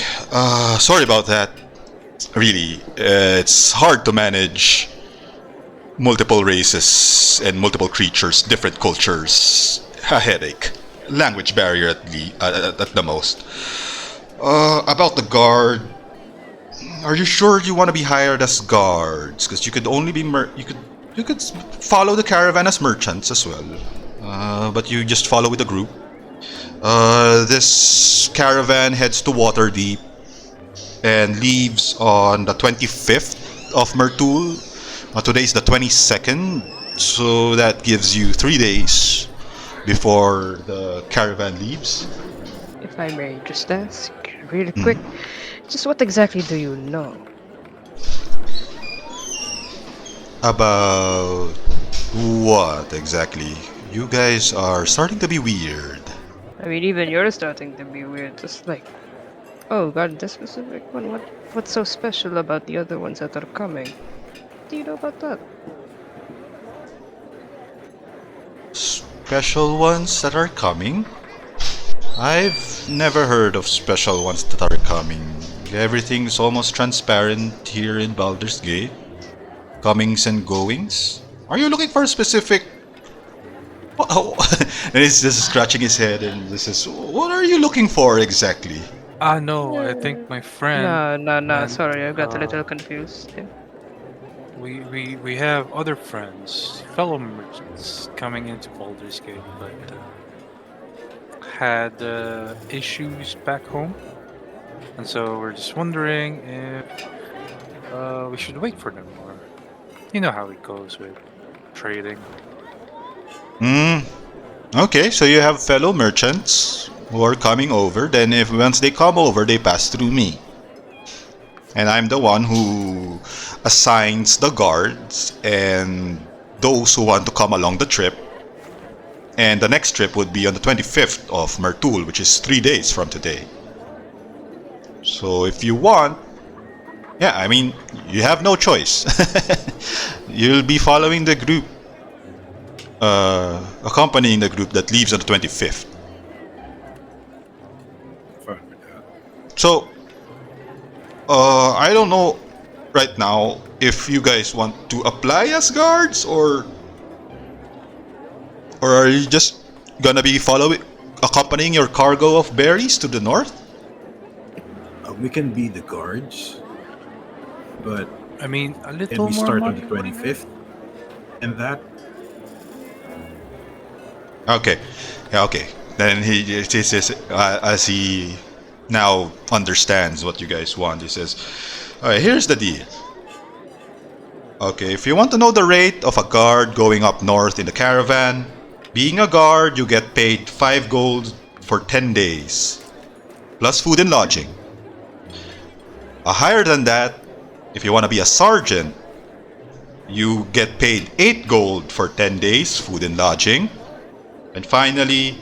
sorry about that. Really, it's hard to manage multiple races and multiple creatures, different cultures. A headache. Language barrier at the most. About the guard, are you sure you want to be hired as guards? Because you could only be you could follow the caravan as merchants as well. But you just follow with the group. This caravan heads to Waterdeep. and leaves on the 25th of Mirtul. Today's the 22nd, so that gives you 3 days before the caravan leaves. If I may just ask, really quick, just what exactly do you know? About what exactly? You guys are starting to be weird. I mean, even you're starting to be weird. Just like, oh god, this specific one. What's so special about the other ones that are coming? What do you know about that? Special ones that are coming? I've never heard of special ones that are coming. Everything's almost transparent here in Baldur's Gate. Comings and goings. Are you looking for a specific... Oh. And he's just scratching his head and this is... What are you looking for exactly? No, I think my friend. No. and, Sorry, I got a uh, little confused. Yeah. We have other friends, fellow merchants, coming into Baldur's Gate, but had issues back home, and so we're just wondering if we should wait for them, or you know how it goes with trading. Okay, so you have fellow merchants who are coming over. Then if once they come over, they pass through me. And I'm the one who assigns the guards and those who want to come along the trip. And the next trip would be on the 25th of Mirtul, which is 3 days from today. So if you want, yeah, I mean, you have no choice. You'll be following the group, accompanying the group that leaves on the 25th. Fine with that. So, I don't know right now if you guys want to apply as guards or are you just gonna be accompanying your cargo of berries to the north? We can be the guards, but I mean, a can little we more start on money. the 25th? And that Okay, yeah, okay. Then he says, as he now understands what you guys want, he says, "Alright, here's the deal. Okay, if you want to know the rate of a guard going up north in the caravan, being a guard, you get paid 5 gold for 10 days, plus food and lodging. Higher than that, if you want to be a sergeant, you get paid 8 gold for 10 days, food and lodging. And finally,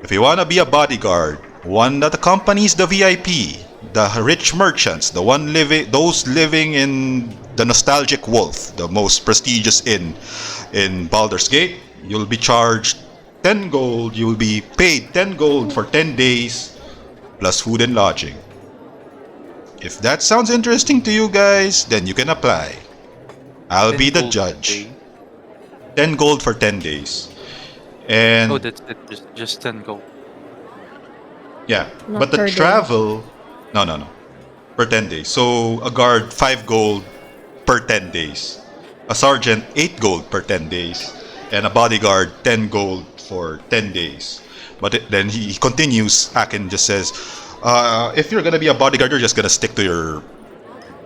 if you want to be a bodyguard, one that accompanies the VIP, the rich merchants, those living in the Nostalgic Wolf, the most prestigious inn in Baldur's Gate, you'll be charged 10 gold. You'll be paid 10 gold for 10 days, plus food and lodging. If that sounds interesting to you guys, then you can apply. I'll be the 10 gold judge. a day. 10 gold for 10 days. And Oh, that's it. Just 10 gold. yeah, Not but the per day. travel, no, per 10 days. So a guard 5 gold per 10 days, a sergeant 8 gold per 10 days, and a bodyguard 10 gold for 10 days. But then he continues. Akin just says, if you're gonna be a bodyguard, you're just gonna stick to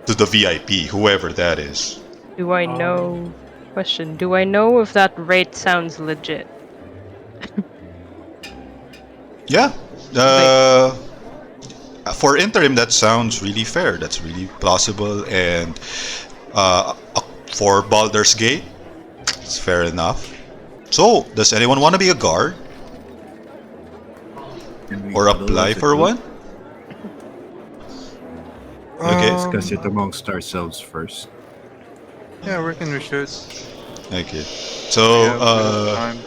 the VIP, whoever that is. Do I know? Question: do I know if that rate sounds legit? Yeah. For interim, that sounds really fair. That's really plausible, and for Baldur's Gate, it's fair enough. So, does anyone want to be a guard can we or huddle apply as a for group? one? Okay. Discuss it amongst ourselves first. Yeah, I reckon we should. Okay. We So, have a bit of time.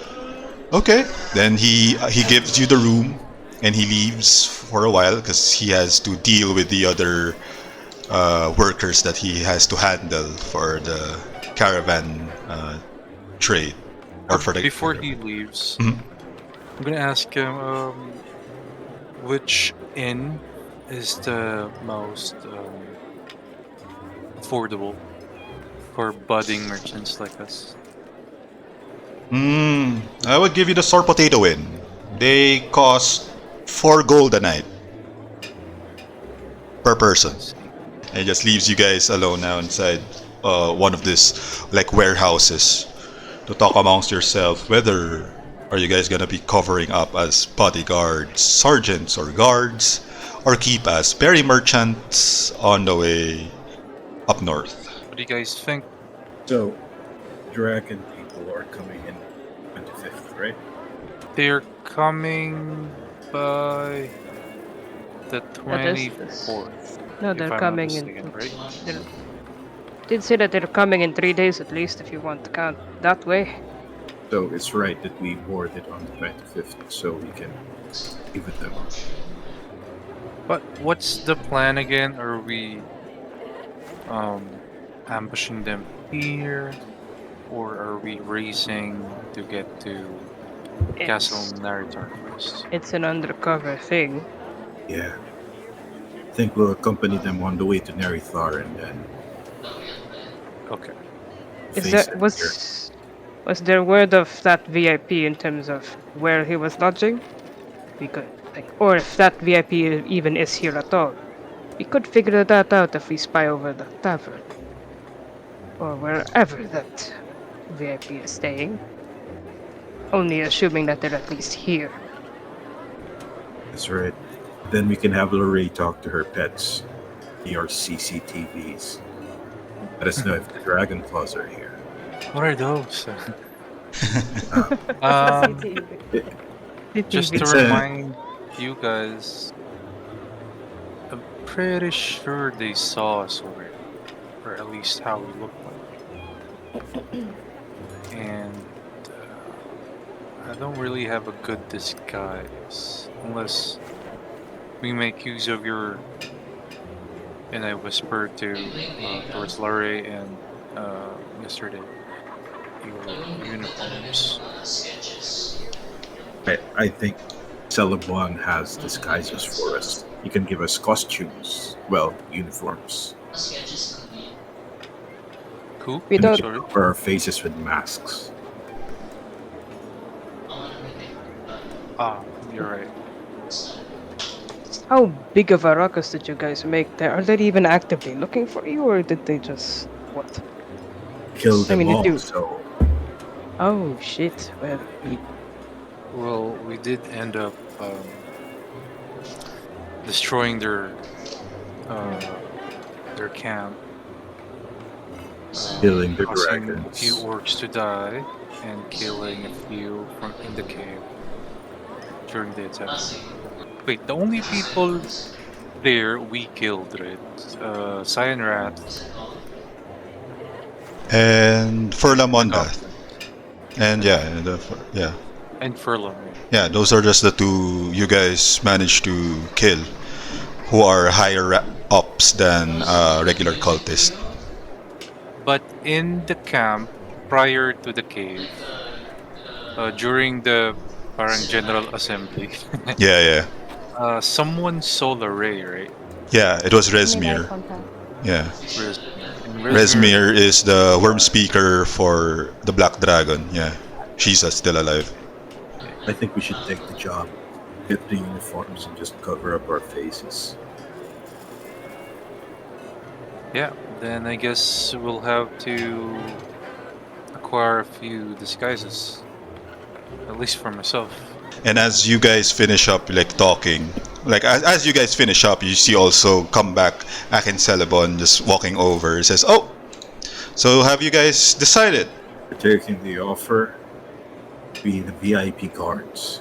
okay. Then he gives you the room, and he leaves for a while because he has to deal with the other workers that he has to handle for the caravan trade. Or for the Before he leaves, Mhm. I'm gonna ask him which inn is the most affordable for budding merchants like us. I would give you the Sour Potato Inn. They cost 4 gold a night per person. and just leaves you guys alone now inside one of these like warehouses to talk amongst yourself whether are you guys gonna be covering up as bodyguards, sergeants, or guards, or keep as berry merchants on the way up north. What do you guys think? So, dragon people are coming in 25th, right? They're coming by the That is this. 24th. No, if they're I'm not coming in. mistaken, right? They did say that they're coming in 3 days at least, if you want to count that way. So it's right that we board it on the 25th, so we can give it them. But what's the plan again? Are we ambushing them here, or are we racing to get to Castle Naritar first? It's an undercover thing. Yeah. I think we'll accompany them on the way to Nerithar and then Okay. Is face that it here. was there word of that VIP in terms of where he was lodging? We could or if that VIP even is here at all. We could figure that out if we spy over the tavern. Or wherever that VIP is staying. Only assuming that they're at least here. That's right. Then we can have Lorraine talk to her pets. Your CCTVs. Let us know if the dragon claws are here. What are those? Just to It's remind you guys, I'm pretty sure they saw us already, or at least how we look like. And I don't really have a good disguise unless we make use of your. And I whispered towards Larry and yesterday your uniforms. I think Celebon has disguises for us. He can give us costumes. Well, uniforms. Cool. We don't- Sorry. Cover our faces with masks. Ah, you're right. How big of a ruckus did you guys make there? Are they even actively looking for you, or did they just what? Kill them mean, they all, do. so Oh shit! Well, we did end up destroying their camp, killing the causing a dragons. few orcs to die, and killing a few from in the cave during the attack. Wait, the only people there we killed, right? Cyan Rat. And Furlamonda. And yeah. And Furlong. Yeah, those are just the two you guys managed to kill who are higher ups than regular cultists. But in the camp, prior to the cave, during the parang general assembly, Yeah. someone saw the ray, right? Yeah, it was Made eye Resmir. contact. Yeah. And Resmir is the worm speaker for the Black Dragon. Yeah. She's still alive. I think we should take the job. Get the uniforms and just cover up our faces. Yeah, then I guess we'll have to acquire a few disguises. At least for myself. And as you guys finish up, like talking, like as you guys finish up, you see also come back Akin Celebon just walking over. He says, "Oh, so have you guys decided?" We're taking the offer. Be the VIP guards.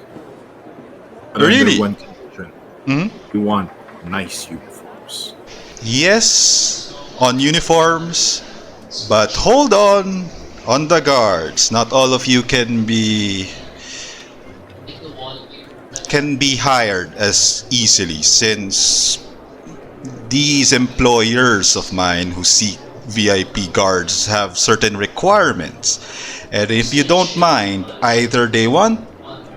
But Really? under one condition. Hmm? We want nice uniforms. Yes, on uniforms, but hold on the guards. Not all of you can be hired as easily, since these employers of mine who seek VIP guards have certain requirements. And if you don't mind, either they want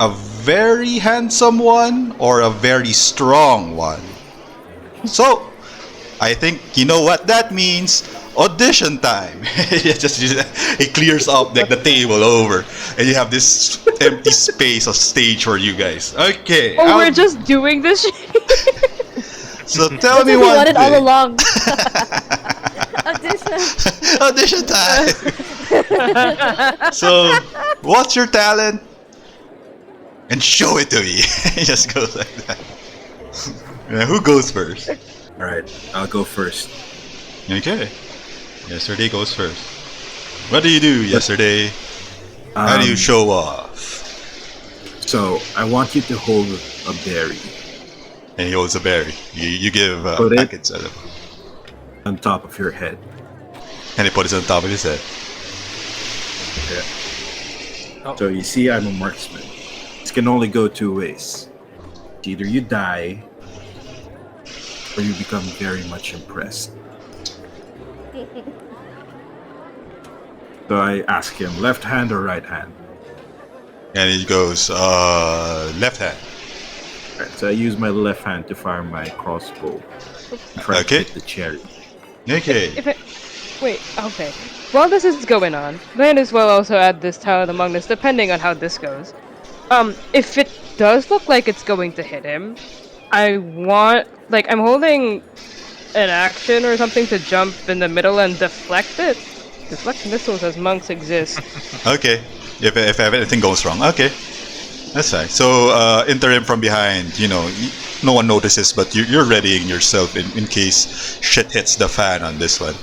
a very handsome one or a very strong one. So, I think you know what that means. Audition time. It clears up like the table over, and you have this empty space of stage for you guys. Okay. Oh, we're just doing this shit. So tell That's me what we one wanted all thing. along. Audition. Audition time. So, what's your talent? And show it to me. It just goes like that. Yeah, who goes first? All right, I'll go first. Okay. Yesterday goes first. What do you do yesterday? How do you show off? So I want you to hold a berry And he holds a berry. You give Put it- packets out of it. on top of your head. And he puts it on top of his head. Yeah. So you see, I'm a marksman. This can only go two ways. Either you die, or you become very much impressed. So I ask him, left hand or right hand? And he goes, left hand. Right, so I use my left hand to fire my crossbow. Try Okay. to hit the cherry. Okay. Wait, okay. While this is going on, might as well also add this talent among us, depending on how this goes. If it does look like it's going to hit him, I want, like, I'm holding an action or something to jump in the middle and deflect it. Deflect missiles as monks exist. Okay. If anything goes wrong. Okay. That's fine. So, enter him from behind. You know, no one notices, but you're readying yourself in case shit hits the fan on this one.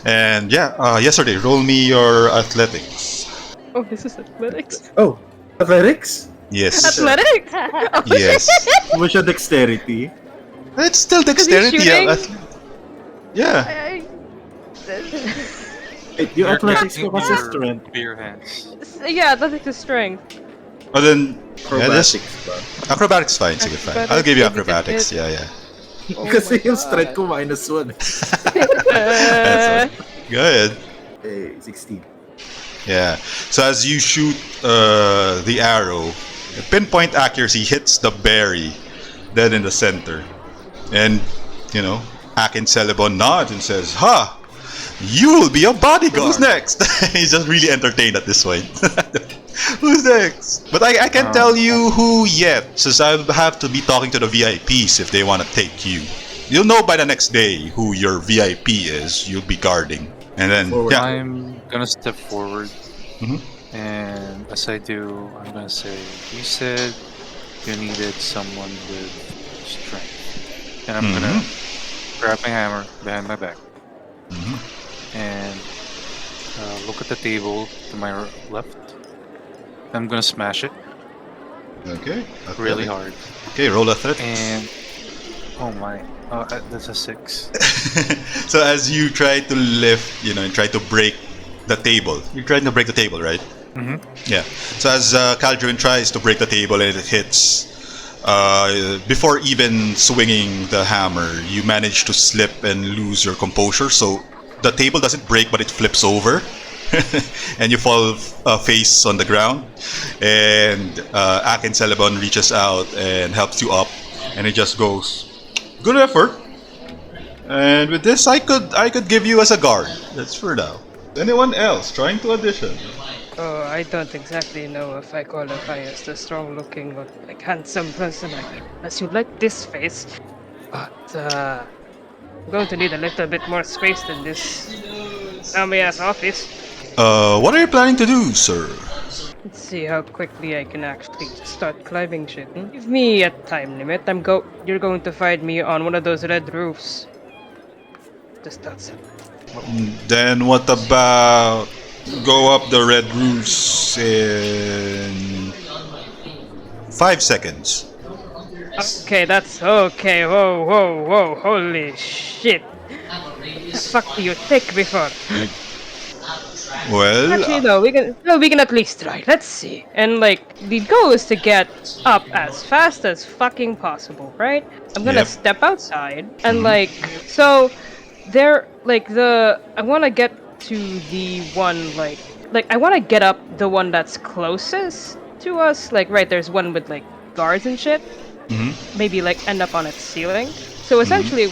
And yeah, yesterday, roll me your athletics. Oh, this is athletics. Oh, athletics? Yes. Athletics? Yes. What's your dexterity? It's still dexterity. shooting? Yeah. Wait, your athletics Your- ko kasi strength. Beer hands. Yeah, athletics is strength. Oh, then yeah, Acrobatics just ba? acrobatics fine. Sige, fine. I'll give you acrobatics. Yeah, yeah. Oh Kasi my yung God. strength ko -1. Go ahead. Hey, 16. Yeah. So as you shoot the arrow, the pinpoint accuracy hits the berry dead in the center. And, you know, Akin Celebon nods and says, "Ha! You will be a bodyguard." Who's next? He's just really entertained at this point. Who's next? But I can't tell you who yet, since I'll have to be talking to the VIPs if they want to take you. You'll know by the next day who your VIP is. You'll be guarding. And then, Forward. yeah. I'm gonna step forward, Mhm. and as I do, I'm gonna say, "You said you needed someone with strength," and I'm gonna grab my hammer behind my back Mhm. and look at the table to my left. I'm gonna smash it Okay. really hard, Okay, roll athletics. and oh my, that's a 6. So as you try to lift, you know, and try to break the table, you're trying to break the table, right? Mm-hmm. Yeah. So as Caldrin tries to break the table and it hits, before even swinging the hammer, you manage to slip and lose your composure. So the table doesn't break, but it flips over. And you fall face on the ground. And Akin Celebon reaches out and helps you up. And it just goes, "Good effort. And with this, I could give you as a guard. That's for now. Anyone else trying to audition?" Oh, I don't exactly know if I qualify as the strong-looking or like handsome person unless you like this face. But I'm going to need a little bit more space than this dummy-ass office. What are you planning to do, sir? Let's see how quickly I can actually start climbing shit. Give me a time limit. You're going to find me on one of those red roofs. Just outside. Then what about go up the red roofs in 5 seconds? Okay, that's okay. Whoa, holy shit. The fuck do you take me for? Well, Actually, no, we can at least try. Let's see. And like, the goal is to get up as fast as fucking possible, right? I'm gonna Yep. step outside and like, so there, like I want to get to the one like I want to get up the one that's closest to us. Like, right, there's one with like guards and shit. Maybe like end up on its ceiling. So essentially,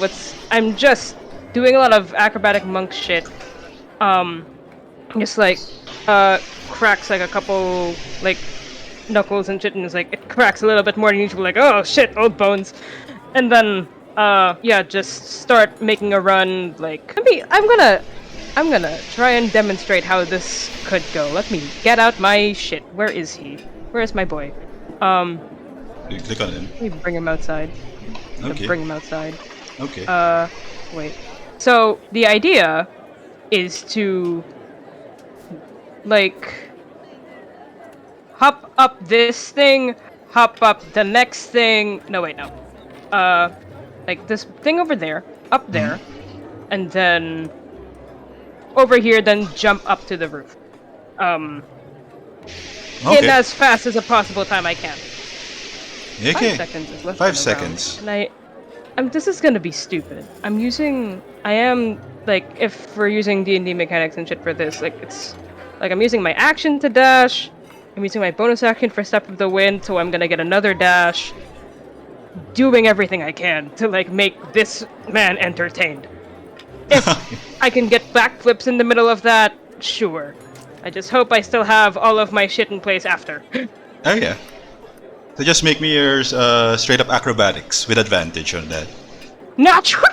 I'm just doing a lot of acrobatic monk shit. Just like cracks like a couple like knuckles and shit, and it's like it cracks a little bit more than usual. Like, oh shit, old bones. And then yeah, just start making a run. Like, I'm gonna try and demonstrate how this could go. Let me get out my shit. Where is he? Where is my boy? You click on him. Let me bring him outside. Okay. Bring him outside. Okay. Wait. So the idea is to like hop up this thing, hop up the next thing. No, wait, no. Like this thing over there, up there, and then over here, then jump up to the roof. In Okay. as fast as a possible time I can. Okay. 5 seconds is left. 5 seconds. And this is gonna be stupid. I am like, if we're using D&D mechanics and shit for this, like it's like I'm using my action to dash. I'm using my bonus action for Step of the Wind, so I'm gonna get another dash. Doing everything I can to like make this man entertained. If I can get backflips in the middle of that, sure. I just hope I still have all of my shit in place after. Oh yeah. So just make me your straight up acrobatics with advantage on that. Natural.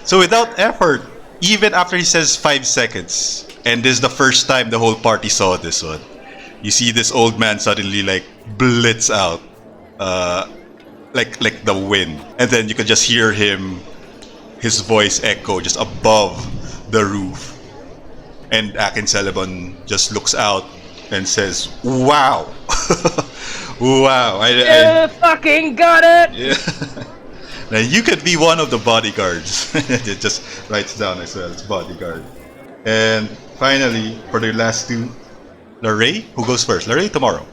So without effort, even after he says 5 seconds, and this is the first time the whole party saw this one, you see this old man suddenly like blitz out, like the wind, and then you can just hear his voice echo just above the roof, and Akin Celeban just looks out and says, "Wow, wow! You fucking got it." Yeah. Now you could be one of the bodyguards. It just writes down as well. It's bodyguard. And finally, for the last two, Larray, who goes first? Larray, tomorrow.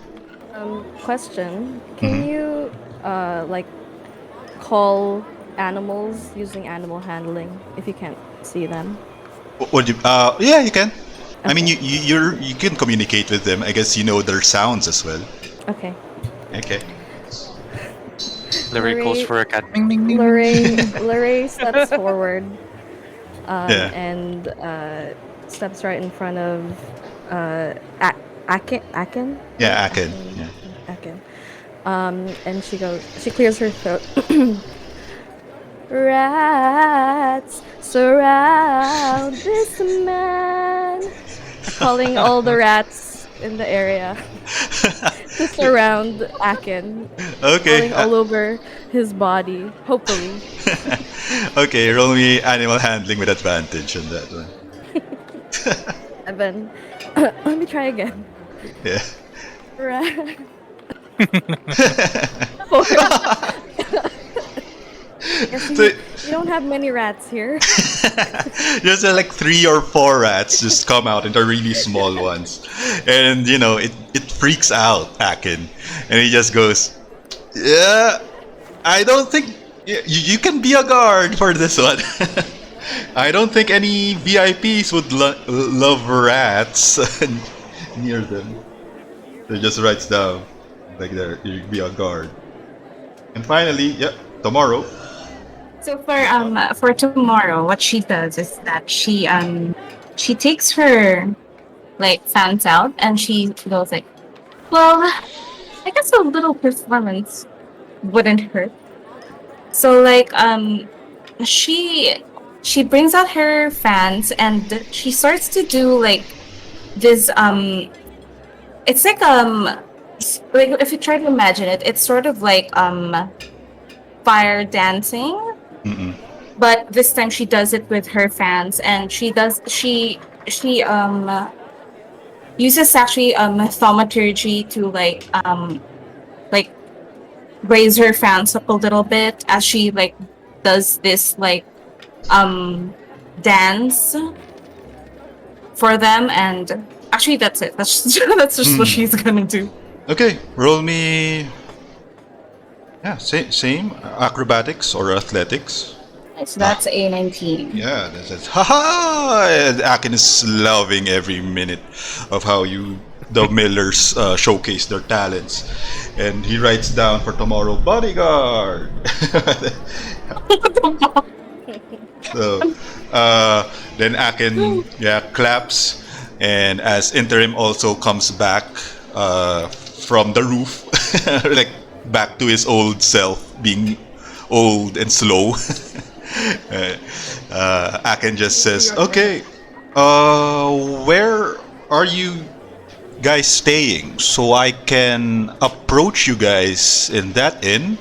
Question: Can you like call animals using animal handling if you can't see them? Would you? Yeah, you can. I mean, you can communicate with them. I guess you know their sounds as well. Okay. Okay. Larry calls Larry- for a cat. Ding, ding, ding, ding. Larray steps forward Yeah. and steps right in front of Akin. Yeah, Akin. Yeah. Akin. And she clears her throat. Rats surround this man, calling all the rats in the area to surround Akin, Okay. crawling all over his body, hopefully. Okay, roll me animal handling with advantage on that one. And then, let me try again. Yeah. Rat. Yes, So- we don't have many rats here. Just like 3 or 4 rats just come out and they're really small ones. And you know, it freaks out Akin. And he just goes, "Yeah, I don't think you can be a guard for this one." I don't think any VIPs would love rats near them. So he just writes down like there, you be a guard. And finally, tomorrow. So for tomorrow, what she does is that she takes her like fans out and she goes like, well, I guess a little performance wouldn't hurt. So like she brings out her fans and she starts to do like this it's like if you try to imagine it, it's sort of like fire dancing. Mm-mm. But this time she does it with her fans and she uses actually thaumaturgy to like raise her fans up a little bit as she like does this like dance for them, and actually that's it. That's just what she's gonna do. Okay, roll me. Yeah, same acrobatics or athletics. So that's a 19. Yeah, that's haha. Akin is loving every minute of how the Millers showcase their talents, and he writes down for tomorrow bodyguard. So then Akin claps, and as interim also comes back from the roof, like back to his old self, being old and slow. Aken just says, "Okay, where are you guys staying so I can approach you guys in that inn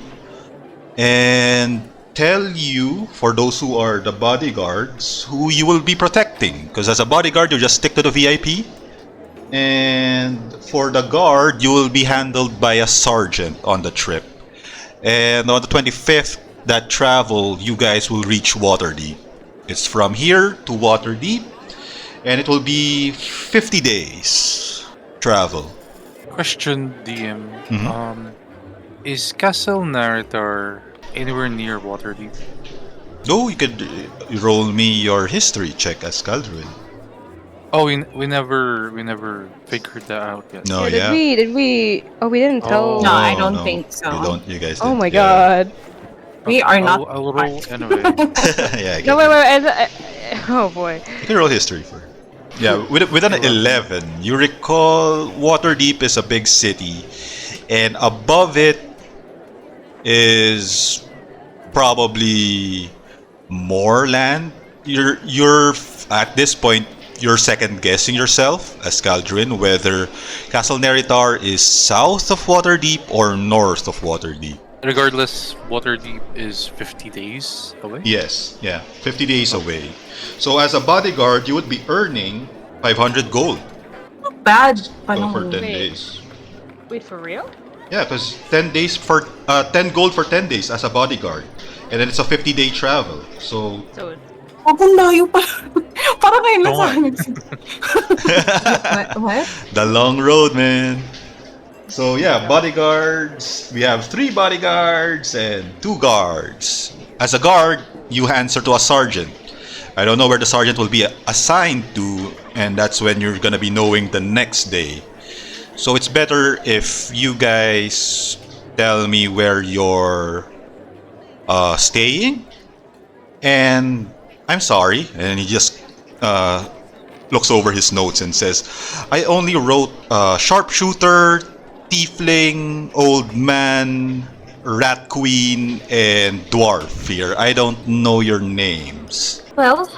and tell you, for those who are the bodyguards, who you will be protecting. Because as a bodyguard, you just stick to the VIP. And for the guard, you will be handled by a sergeant on the trip. And on the 25th, that travel, you guys will reach Waterdeep. It's from here to Waterdeep, and it will be 50 days travel. Question, DM. Mhm. Is Castle Narrator anywhere near Waterdeep? No, you could roll me your history check as Caldruin. Oh, we never figured that out yet. No, Did yeah. we? Oh, we didn't tell. No, I Oh, don't no. think so. You guys Oh didn't. my Yeah. god. We are not I'll roll smart. anyway. Yeah, I No, get wait. it. Oh boy. You can roll history for. Yeah, with an 11, you recall Waterdeep is a big city, and above it is probably more land. You're at this point you're second guessing yourself as Caldrin whether Castle Neritar is south of Waterdeep or north of Waterdeep. Regardless, Waterdeep is 50 days away. Yes, yeah, 50 days away. So as a bodyguard, you would be earning 500 gold Bad. for Panahon. 10 Wait. days. Wait, for real? Yeah, because 10 days for 10 gold for 10 days as a bodyguard, and then it's a 50-day travel. So So Wag kong layo pa. Parang ngayon lang Don't sa akin. What? the long road, man. So yeah, bodyguards. We have 3 bodyguards and 2 guards. As a guard, you answer to a sergeant. I don't know where the sergeant will be assigned to, and that's when you're gonna be knowing the next day. So it's better if you guys tell me where you're staying. And I'm sorry. And he just looks over his notes and says, I only wrote sharpshooter, tiefling, old man, rat queen, and dwarf here. I don't know your names. Well,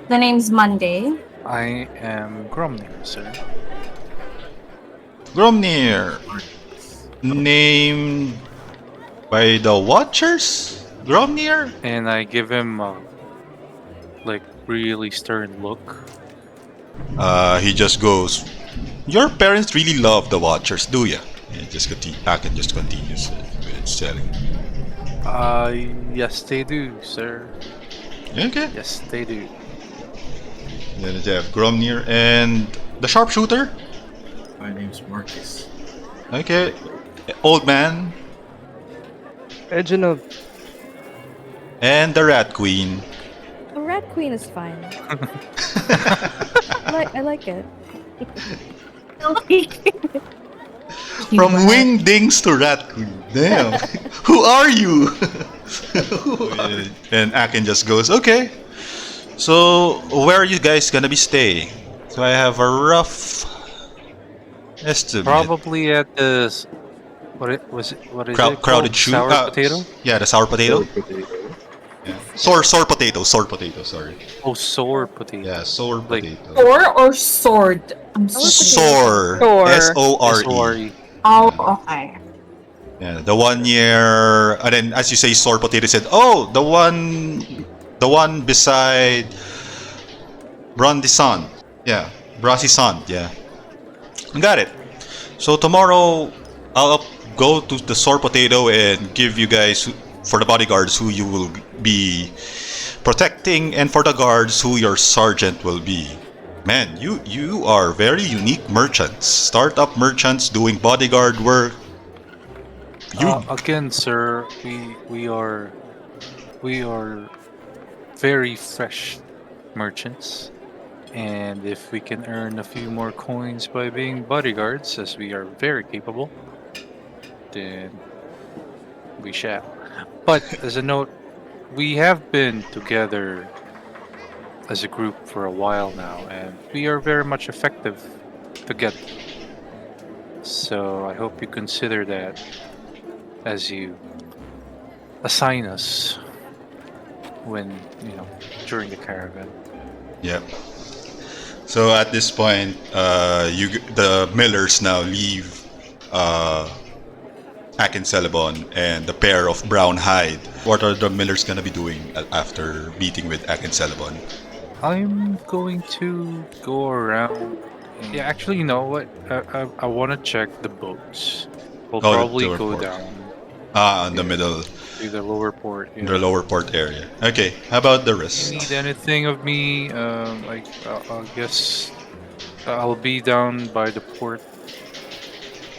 the name's Monday. I am Gromnir, sir. Gromnir, named by the Watchers? Gromnir? And I give him a like really stern look. He just goes, your parents really love the Watchers, do ya? And Hacken just continues with selling. Yes they do, sir. Okay. Yes they do. Then you have Gromnir and the sharpshooter. My name's Marcus. Okay. Old man Reginald. and the rat queen. A rat queen is fine. I like it. From wingdings to rat queen. Damn. Who are you? And Akin just goes, okay. So where are you guys gonna be staying? So I have a rough estimate. Probably at the what is Crowded it called? shoe. Sour potato? Yeah, the sour potato. Potato. Yeah. Sour potato. Sorry. Oh, sour potato. Yeah, sour Like- potato. Or sword? I'm Soar. Soar. S-O-R-E. S-O-R-E. Oh, okay. Yeah, the 1 year, and then as you say, sour potato said, oh, the one beside Brandisant. Yeah, Brasisant. Yeah, got it. So tomorrow, I'll go to the sour potato and give you guys for the bodyguards who you will be protecting, and for the guards who your sergeant will be. Man, you are very unique merchants, startup merchants doing bodyguard work. Again, sir, we are very fresh merchants, and if we can earn a few more coins by being bodyguards, as we are very capable, then we shall. But as a note, we have been together as a group for a while now, and we are very much effective together. So I hope you consider that as you assign us when during the caravan. Yep. So at this point, the millers now leave Akin Celebon and the pair of Brown Hide. What are the millers gonna be doing after meeting with Akin Celebon? I'm going to go around. Yeah, actually, you know what? I want to check the boats. We'll Oh, probably the go port. down In the middle, to the lower port. in the lower port area. Okay, how about the rest? Need anything of me? I guess I'll be down by the port,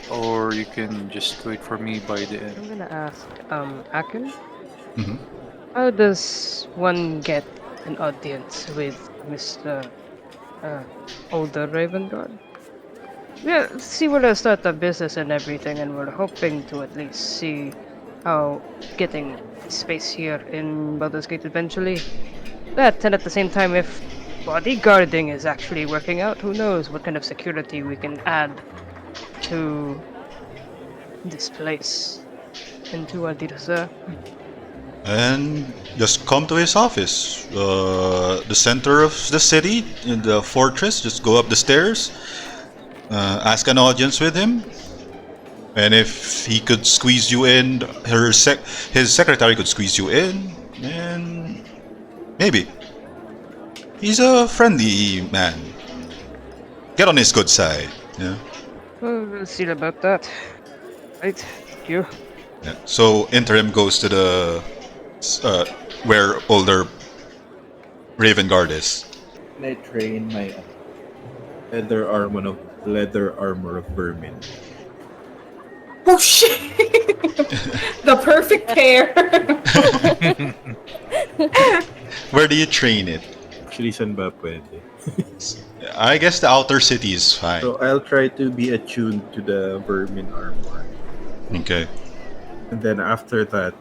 or you can just wait for me by the I'm end. gonna ask, Akin, Mhm. how does one get an audience with Mr. Older Raven Guard? Yeah, see, we're gonna start a business and everything, and we're hoping to at least see how getting space here in Baldur's Gate eventually. That, and at the same time, if bodyguarding is actually working out, who knows what kind of security we can add to this place into Adirza. And just come to his office, the center of the city, in the fortress. Just go up the stairs, ask an audience with him, and if he could squeeze you in, his secretary could squeeze you in, and maybe he's a friendly man. Get on his good side. Yeah. Well, we'll see about that. Right, thank you. Yeah. So interim goes to the where older Raven Guard is. Can I train my leather armor of vermin? Oh shit! The perfect pair. Where do you train it? Actually, saan ba pwede? I guess the outer city is fine. So I'll try to be attuned to the vermin armor. Okay. And then after that,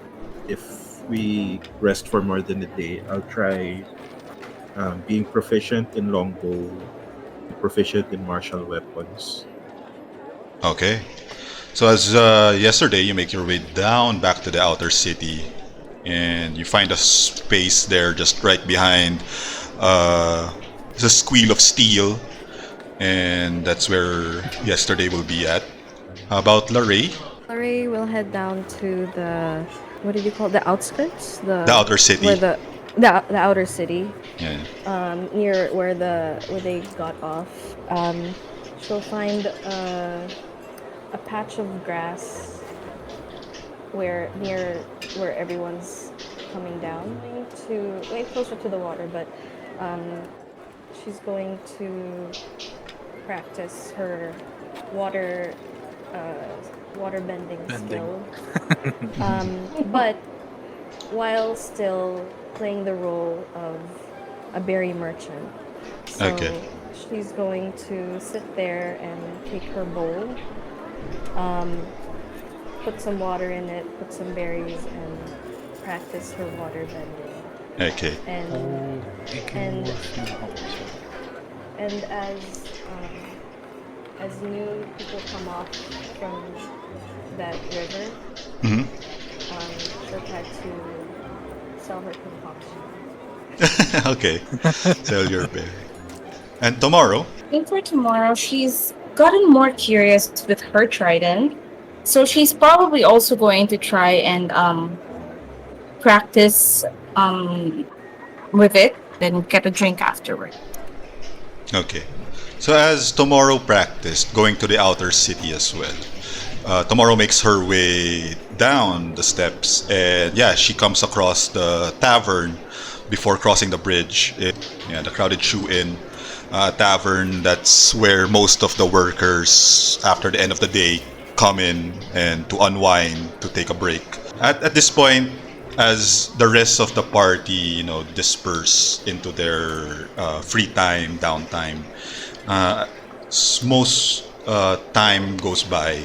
if we rest for more than a day, I'll try being proficient in longbow, proficient in martial weapons. Okay. So as yesterday, you make your way down back to the outer city, and you find a space there just right behind the squeal of steel, and that's where yesterday will be at. How about Larray? Larry will head down to the, what did you call it? The outskirts? The outer city. Where the outer city. Yeah. Near where they got off. She'll find a patch of grass near where everyone's coming down to way closer to the water, but she's going to practice her water bending skill. But while still playing the role of a berry merchant. So Okay. she's going to sit there and take her bowl, put some water in it, put some berries, and practice her water bending. Okay. And and as new people come off from that river, Mhm. she'll try to sell her concoction. Okay. Sell your berry. And tomorrow? I think for tomorrow, she's gotten more curious with her trident. So she's probably also going to try and practice with it, then get a drink afterward. Okay. So as tomorrow practiced, going to the outer city as well. Tomorrow makes her way down the steps, and yeah, she comes across the tavern before crossing the bridge. The crowded shoe inn tavern. That's where most of the workers, after the end of the day, come in and to unwind, to take a break. At this point, as the rest of the party, disperse into their free time, downtime, most time goes by,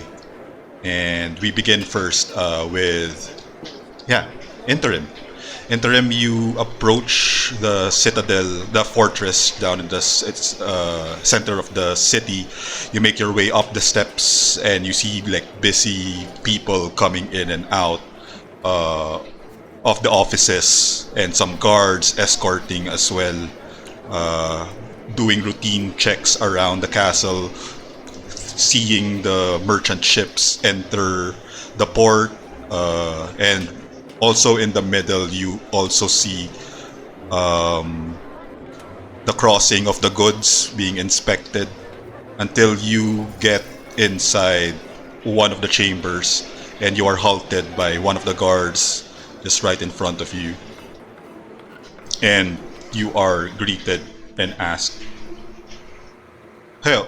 and we begin first with interim. Interim, you approach the citadel, the fortress down in the center of the city. You make your way up the steps, and you see like busy people coming in and out uh, of the offices, and some guards escorting as well, uh, doing routine checks around the castle, seeing the merchant ships enter the port, and also in the middle you also see the crossing of the goods being inspected until you get inside one of the chambers, and you are halted by one of the guards just right in front of you, and you are greeted and asked, "Hey,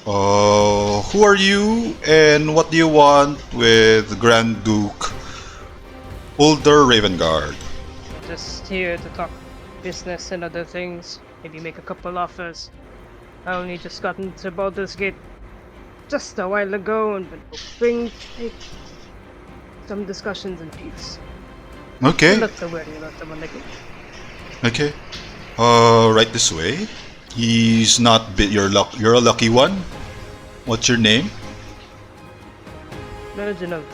who are you, and what do you want with Grand Duke Ulder Ravengard?" Just here to talk business and other things. Maybe make a couple offers. I only just got into Baldur's Gate just a while ago and been hoping to make some discussions in peace. Okay. Not to worry about the one again. Okay. Right this way. He's not you're a lucky one. What's your name? Reginald.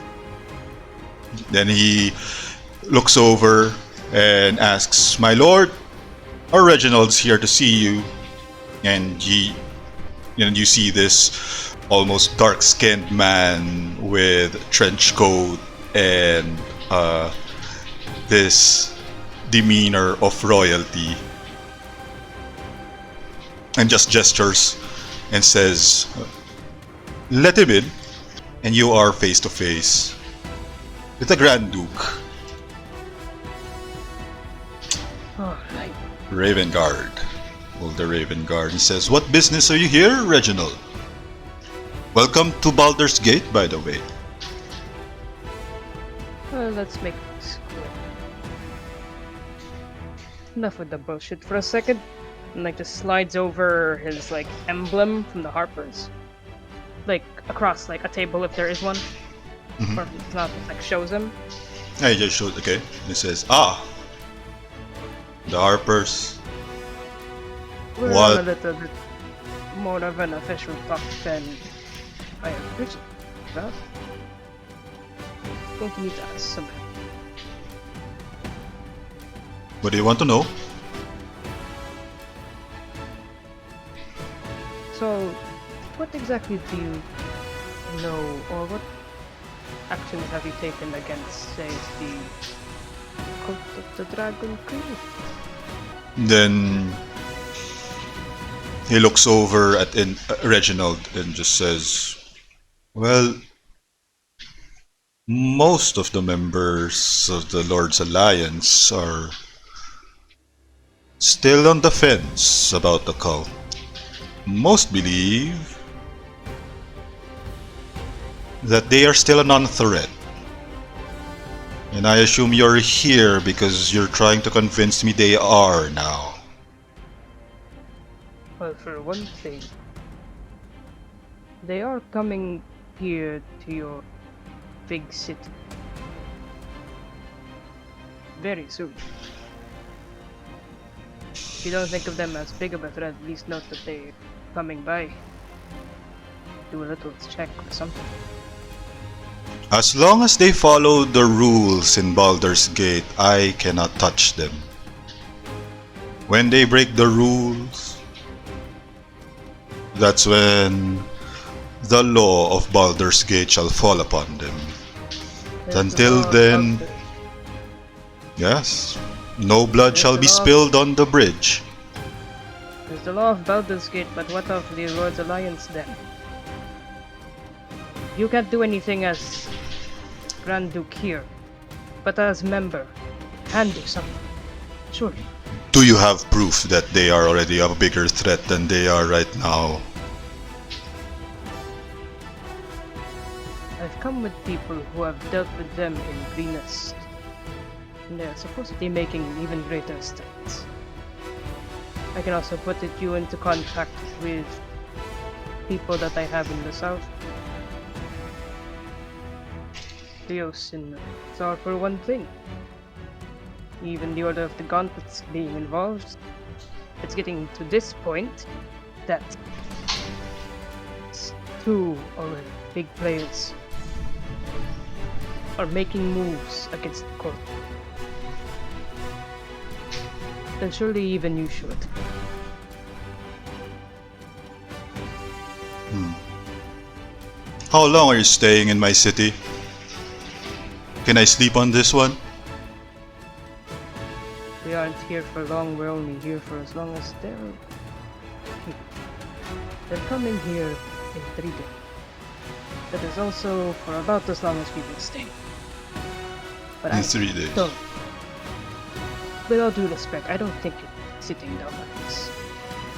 Then he looks over and asks, "My lord, our Reginald's here to see you." And you see this almost dark-skinned man with trench coat and this demeanor of royalty, and just gestures and says, "Let him in." And you are face to face with the Grand Duke, Alright. Ravengard. Older Ravengard. He says, "What business are you here, Reginald? Welcome to Baldur's Gate, by the way." Well, let's make this quick. Enough with the bullshit for a second. And just slides over his emblem from the Harpers. Across a table if there is one. Mhm. Or if it's not, shows him. I just showed, okay. He says, the Harpers. We're What? on a little bit more of an official talk than I appreciate that. Going to need to ask some. What do you want to know?" So, what exactly do you know, or what actions have you taken against, say, the Cult of the Dragon Queen? Then he looks over at Reginald and just says, "Well, most of the members of the Lord's Alliance are still on the fence about the cult. Most believe that they are still a non-threat. And I assume you're here because you're trying to convince me they are now." Well, for one thing, they are coming here to your big city very soon. If you don't think of them as big of a threat, at least note that they're coming by. Do a little check or something. As long as they follow the rules in Baldur's Gate, I cannot touch them. When they break the rules, that's when the law of Baldur's Gate shall fall upon them. There's the Until law of then, Baldur. yes, no blood There's shall the be law of- spilled on the bridge. There's the law of Baldur's Gate, but what of the Lord's Alliance then? You can't do anything as Grand Duke here, but as member, can do something. Surely. Do you have proof that they are already a bigger threat than they are right now? I've come with people who have dealt with them in Greenest, and they're supposed to be making even greater strides. I can also put you into contact with people that I have in the south. Leos and it's all for one thing. even the Order of the Gauntlets being involved. It's getting to this point that two already big players are making moves against the court. Then surely even you should. How long are you staying in my city? Can I sleep on this one? We aren't here for long, we're only here for as long as they're here. They're coming here in 3 days. That is also for about as long as we will stay. But In 3 days. don't. With all due respect, I don't think you're sitting down like this.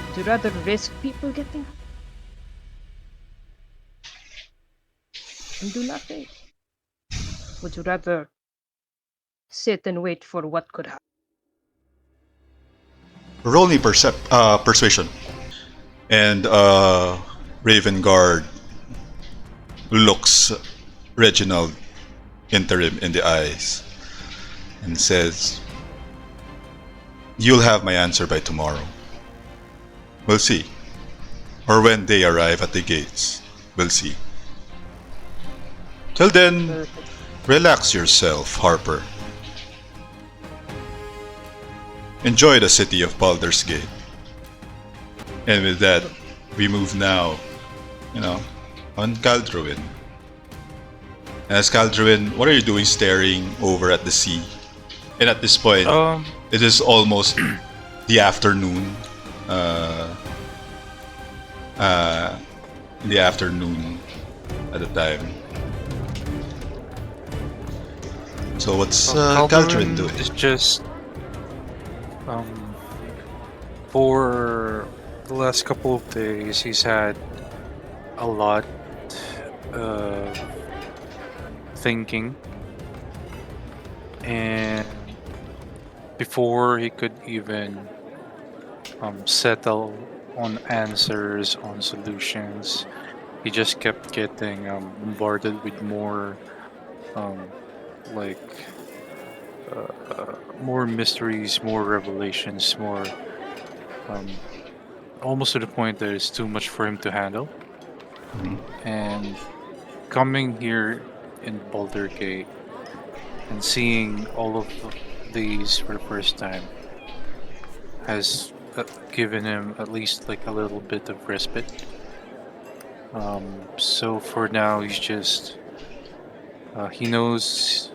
Would you rather risk people getting and do nothing? Would you rather sit and wait for what could happen? Roll me persuasion. And Raven Guard looks Reginald interim in the eyes and says, "You'll have my answer by tomorrow. We'll see. Or when they arrive at the gates. We'll see. Till then, relax yourself, Harper. Enjoy the city of Baldur's Gate." And with that, we move now, on Caldruin. As Caldruin, what are you doing staring over at the sea? And at this point, it is almost the afternoon. In the afternoon at the time. So what's Caldruin doing? It's just for the last couple of days he's had a lot of thinking, and before he could even settle on answers, on solutions, he just kept getting bombarded with more more mysteries, more revelations, more almost to the point that it's too much for him to handle. And coming here in Baldur Gate and seeing all of these for the first time has given him at least like a little bit of respite. So for now, he's just he knows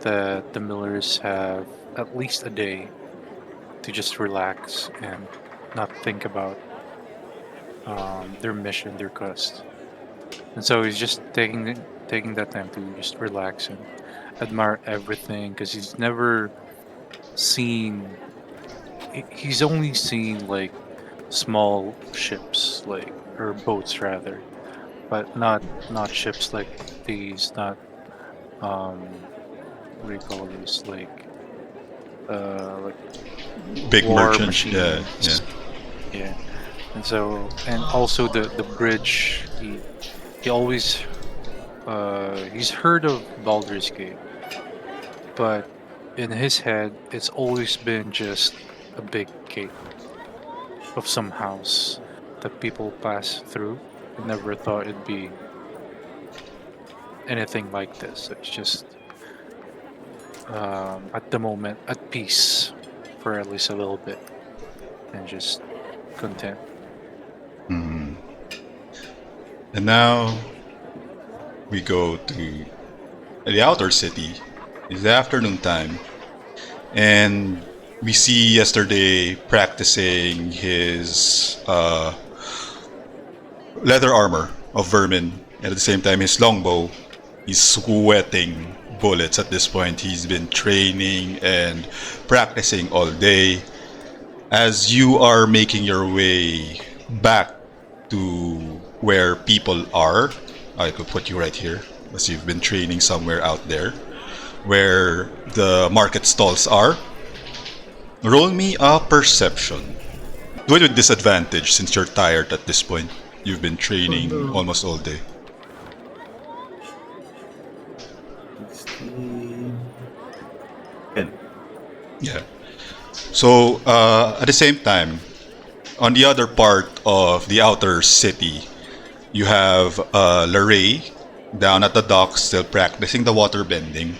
that the Millers have at least a day to just relax and not think about their mission, their quest. And so he's just taking that time to just relax and admire everything, because he's never seen. He's only seen like small ships, like, or boats rather, but not ships like these. Not what do you call this? Like Big war merchant. machines. Yeah. And so, and also the bridge. He always he's heard of Baldur's Gate, but in his head, it's always been just a big gate of some house that people pass through. I never thought it'd be anything like this. It's just at the moment at peace for at least a little bit, and just content. And now we go to the outer city. It's the afternoon time, and we see yesterday practicing his leather armor of vermin, and at the same time his longbow. He's sweating bullets at this point. He's been training and practicing all day. As you are making your way back to where people are, I could put you right here, as you've been training somewhere out there, where the market stalls are. Roll me a perception. Do it with disadvantage since you're tired at this point. You've been training almost all day. 16. 10. Yeah. So at the same time, on the other part of the outer city, you have Larray down at the docks still practicing the water bending.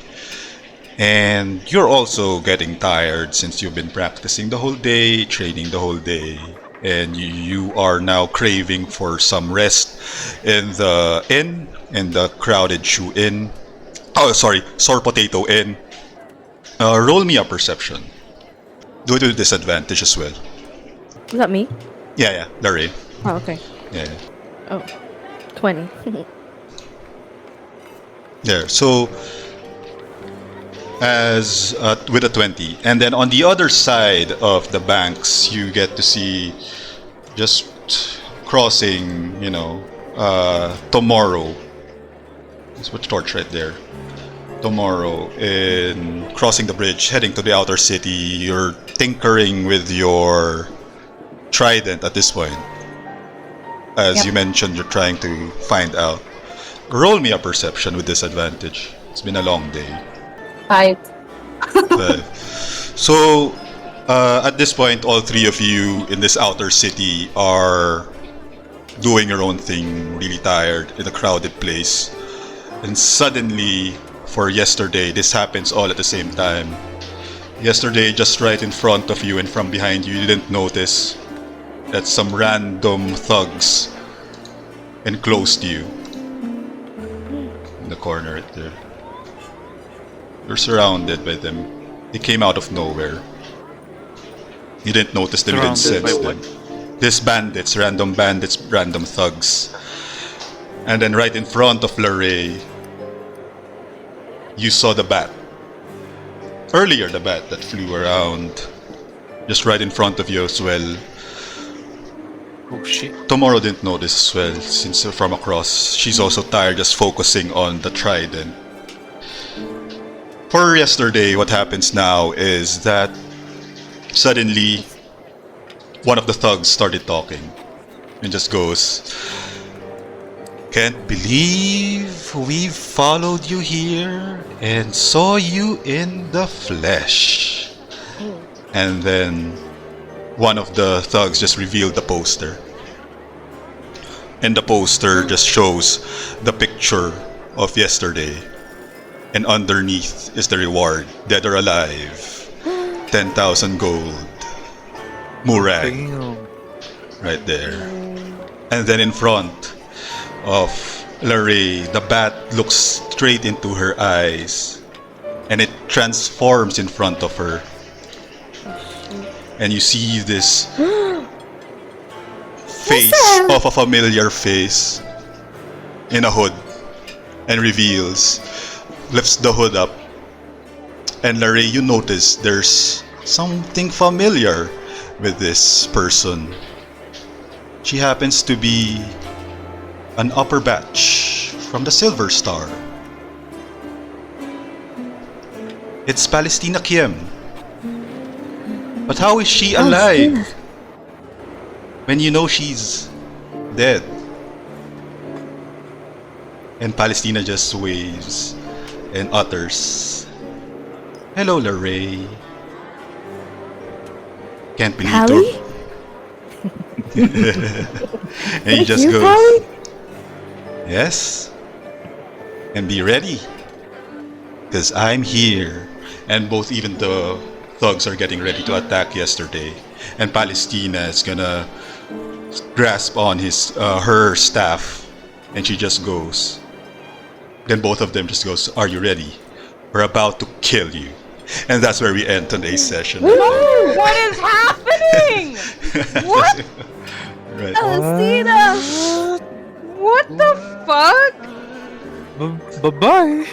And you're also getting tired since you've been practicing the whole day, training the whole day. And you are now craving for some rest in the inn, in the crowded shoe inn. Oh, sorry, Sore Potato Inn. Roll me a perception. Do it with disadvantage as well. Is that me? Yeah, Larray. Oh, okay. Yeah. Oh, 20. There. So, as with a 20, and then on the other side of the banks, you get to see just crossing. Tomorrow. Let's put torch right there. Tomorrow, in crossing the bridge, heading to the outer city, you're tinkering with your trident at this point. As Yep. you mentioned, you're trying to find out. Roll me a perception with disadvantage. It's been a long day. 5. But- so, at this point, all three of you in this outer city are doing your own thing, really tired, in a crowded place. And suddenly, for yesterday, this happens all at the same time. Yesterday, just right in front of you and from behind you, you didn't notice that some random thugs enclosed you in the corner right there. You're surrounded by them. They came out of nowhere. You didn't notice them, you didn't Surrounded sense by them. These bandits, random thugs. And then right in front of Larray, you saw the bat. Earlier, the bat that flew around, just right in front of you as well. Oh shit. Tomorrow didn't notice as well, since from across, she's also tired just focusing on the trident. For yesterday, what happens now is that suddenly one of the thugs started talking and just goes, "Can't believe we followed you here and saw you in the flesh." And then one of the thugs just revealed the poster. And the poster just shows the picture of yesterday. And underneath is the reward, dead or alive. 10,000 gold. Murag, Damn. right there. And then in front of Larray, the bat looks straight into her eyes. And it transforms in front of her. And you see this face of a familiar face in a hood. And reveals, lifts the hood up. And Larray, you notice there's something familiar with this person. She happens to be an upper batch from the Silver Star. It's Palestina Kiem. But how is she alive? When you know she's dead. And Palestina just waves and utters, "Hello, Larray. Can't believe Hallie? And he just you, goes, Hallie? "Yes. And be ready. Because I'm here." And both, even the thugs are getting ready to attack yesterday. And Palestina is gonna grasp on her staff. And she just goes. Then both of them just goes, "Are you ready? We're about to kill you." And that's where we end today's session. No, what is happening? What? Right. Palestina! What the fuck? Bye-bye.